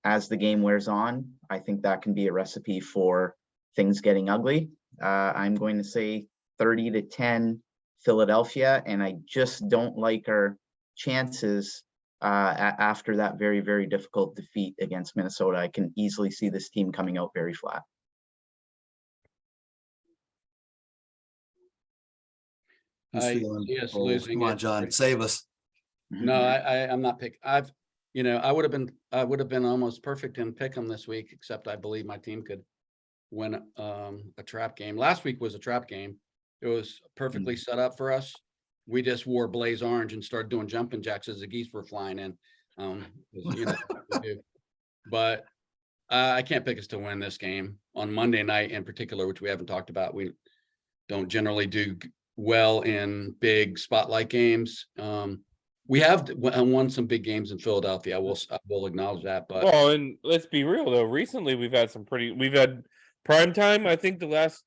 as the game wears on, I think that can be a recipe for things getting ugly. I'm going to say 30-10 Philadelphia, and I just don't like our chances after that very, very difficult defeat against Minnesota. I can easily see this team coming out very flat. Yes, losing. Come on, John, save us. No, I'm not picking. I would have been almost perfect in pick 'em this week, except I believe my team could win a trap game. Last week was a trap game. It was perfectly set up for us. We just wore blaze orange and started doing jumping jacks as the geese were flying in. But I can't pick us to win this game on Monday night in particular, which we haven't talked about. We don't generally do well in big spotlight games. We have won some big games in Philadelphia. I will acknowledge that. But well, and let's be real though. Recently, we've had prime time. I think the last.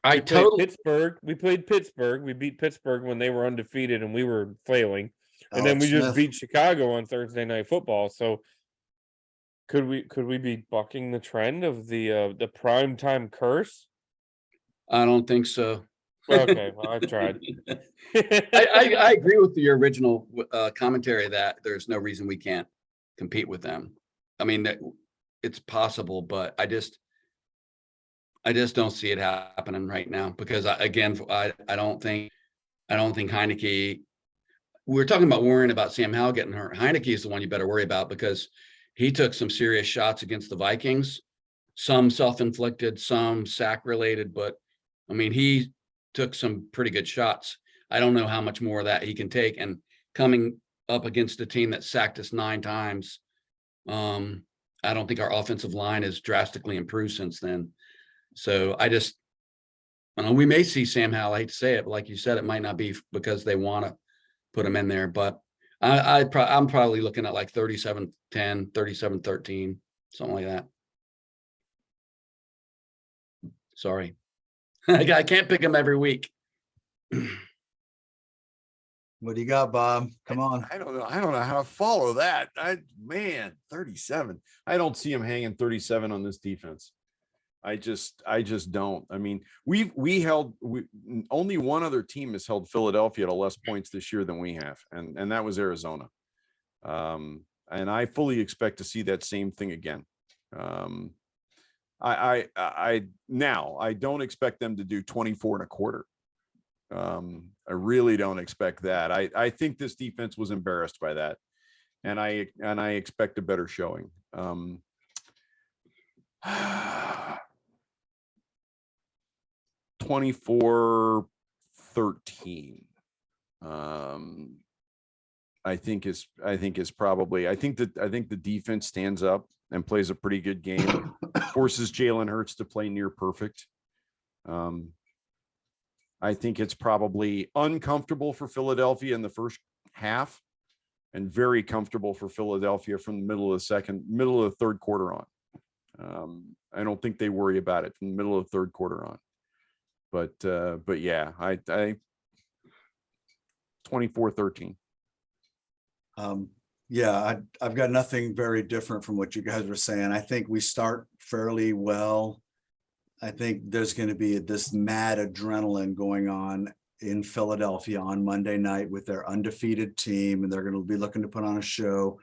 Pittsburgh. We played Pittsburgh. We beat Pittsburgh when they were undefeated and we were flailing. And then we just beat Chicago on Thursday Night Football. So could we be bucking the trend of the prime time curse? I don't think so. Okay, well, I tried. I agree with your original commentary that there's no reason we can't compete with them. I mean, it's possible, but I just don't see it happening right now because I don't think Heineke. We're talking about worrying about Sam Howell getting hurt. Heineke is the one you better worry about because he took some serious shots against the Vikings, some self-inflicted, some sack-related, but I mean, he took some pretty good shots. I don't know how much more of that he can take. And coming up against a team that sacked us 9 times, I don't think our offensive line has drastically improved since then. So we may see Sam Howell. I hate to say it, but like you said, it might not be because they want to put him in there. But I'm probably looking at like 37-10, 37-13, something like that. Sorry. I can't pick him every week. What do you got, Bob? Come on. I don't know how to follow that. 37. I don't see him hanging 37 on this defense. I just don't. I mean, only one other team has held Philadelphia to less points this year than we have, and that was Arizona. And I fully expect to see that same thing again. I don't expect them to do 24 and a quarter. I really don't expect that. I think this defense was embarrassed by that, and I expect a better showing. 24-13. I think the defense stands up and plays a pretty good game, forces Jalen Hurts to play near perfect. I think it's probably uncomfortable for Philadelphia in the first half and very comfortable for Philadelphia from the middle of the third quarter on. I don't think they worry about it from the middle of the third quarter on. But yeah, I 24-13. Yeah, I've got nothing very different from what you guys were saying. I think we start fairly well. I think there's going to be this mad adrenaline going on in Philadelphia on Monday night with their undefeated team, and they're going to be looking to put on a show.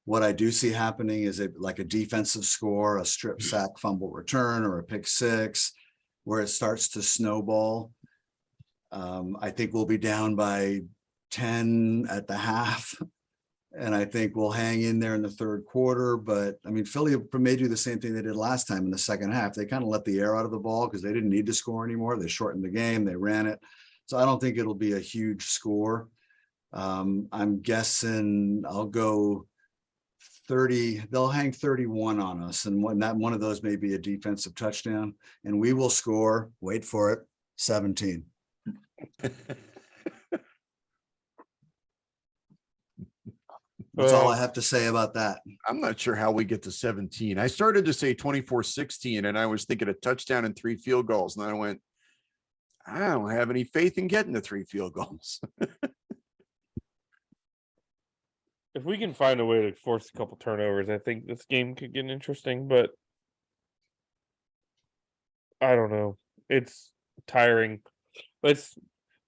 What I do see happening is a defensive score, a strip sack, fumble return, or a pick six, where it starts to snowball. I think we'll be down by 10 at the half. And I think we'll hang in there in the third quarter. But I mean, Philly may do the same thing they did last time in the second half. They kind of let the air out of the ball because they didn't need to score anymore. They shortened the game, they ran it. So I don't think it'll be a huge score. I'm guessing I'll go 30. They'll hang 31 on us. And one of those may be a defensive touchdown. And we will score, wait for it, 17. That's all I have to say about that. I'm not sure how we get to 17. I started to say 24-16, and I was thinking a touchdown and 3 field goals. And then I went, I don't have any faith in getting the 3 field goals. If we can find a way to force a couple turnovers, I think this game could get interesting, but I don't know. It's tiring.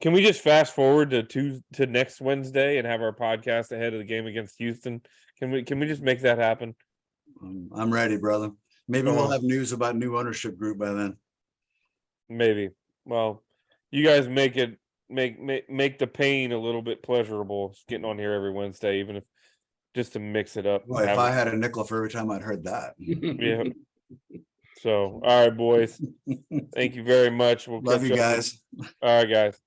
Can we just fast forward to next Wednesday and have our podcast ahead of the game against Houston? Can we just make that happen? I'm ready, brother. Maybe we'll have news about new ownership group by then. Maybe. Well, you guys make the pain a little bit pleasurable getting on here every Wednesday, even if just to mix it up. Well, if I had a nickel for every time I'd heard that. Yeah. So, all right, boys. Thank you very much. We'll Love you guys. All right, guys.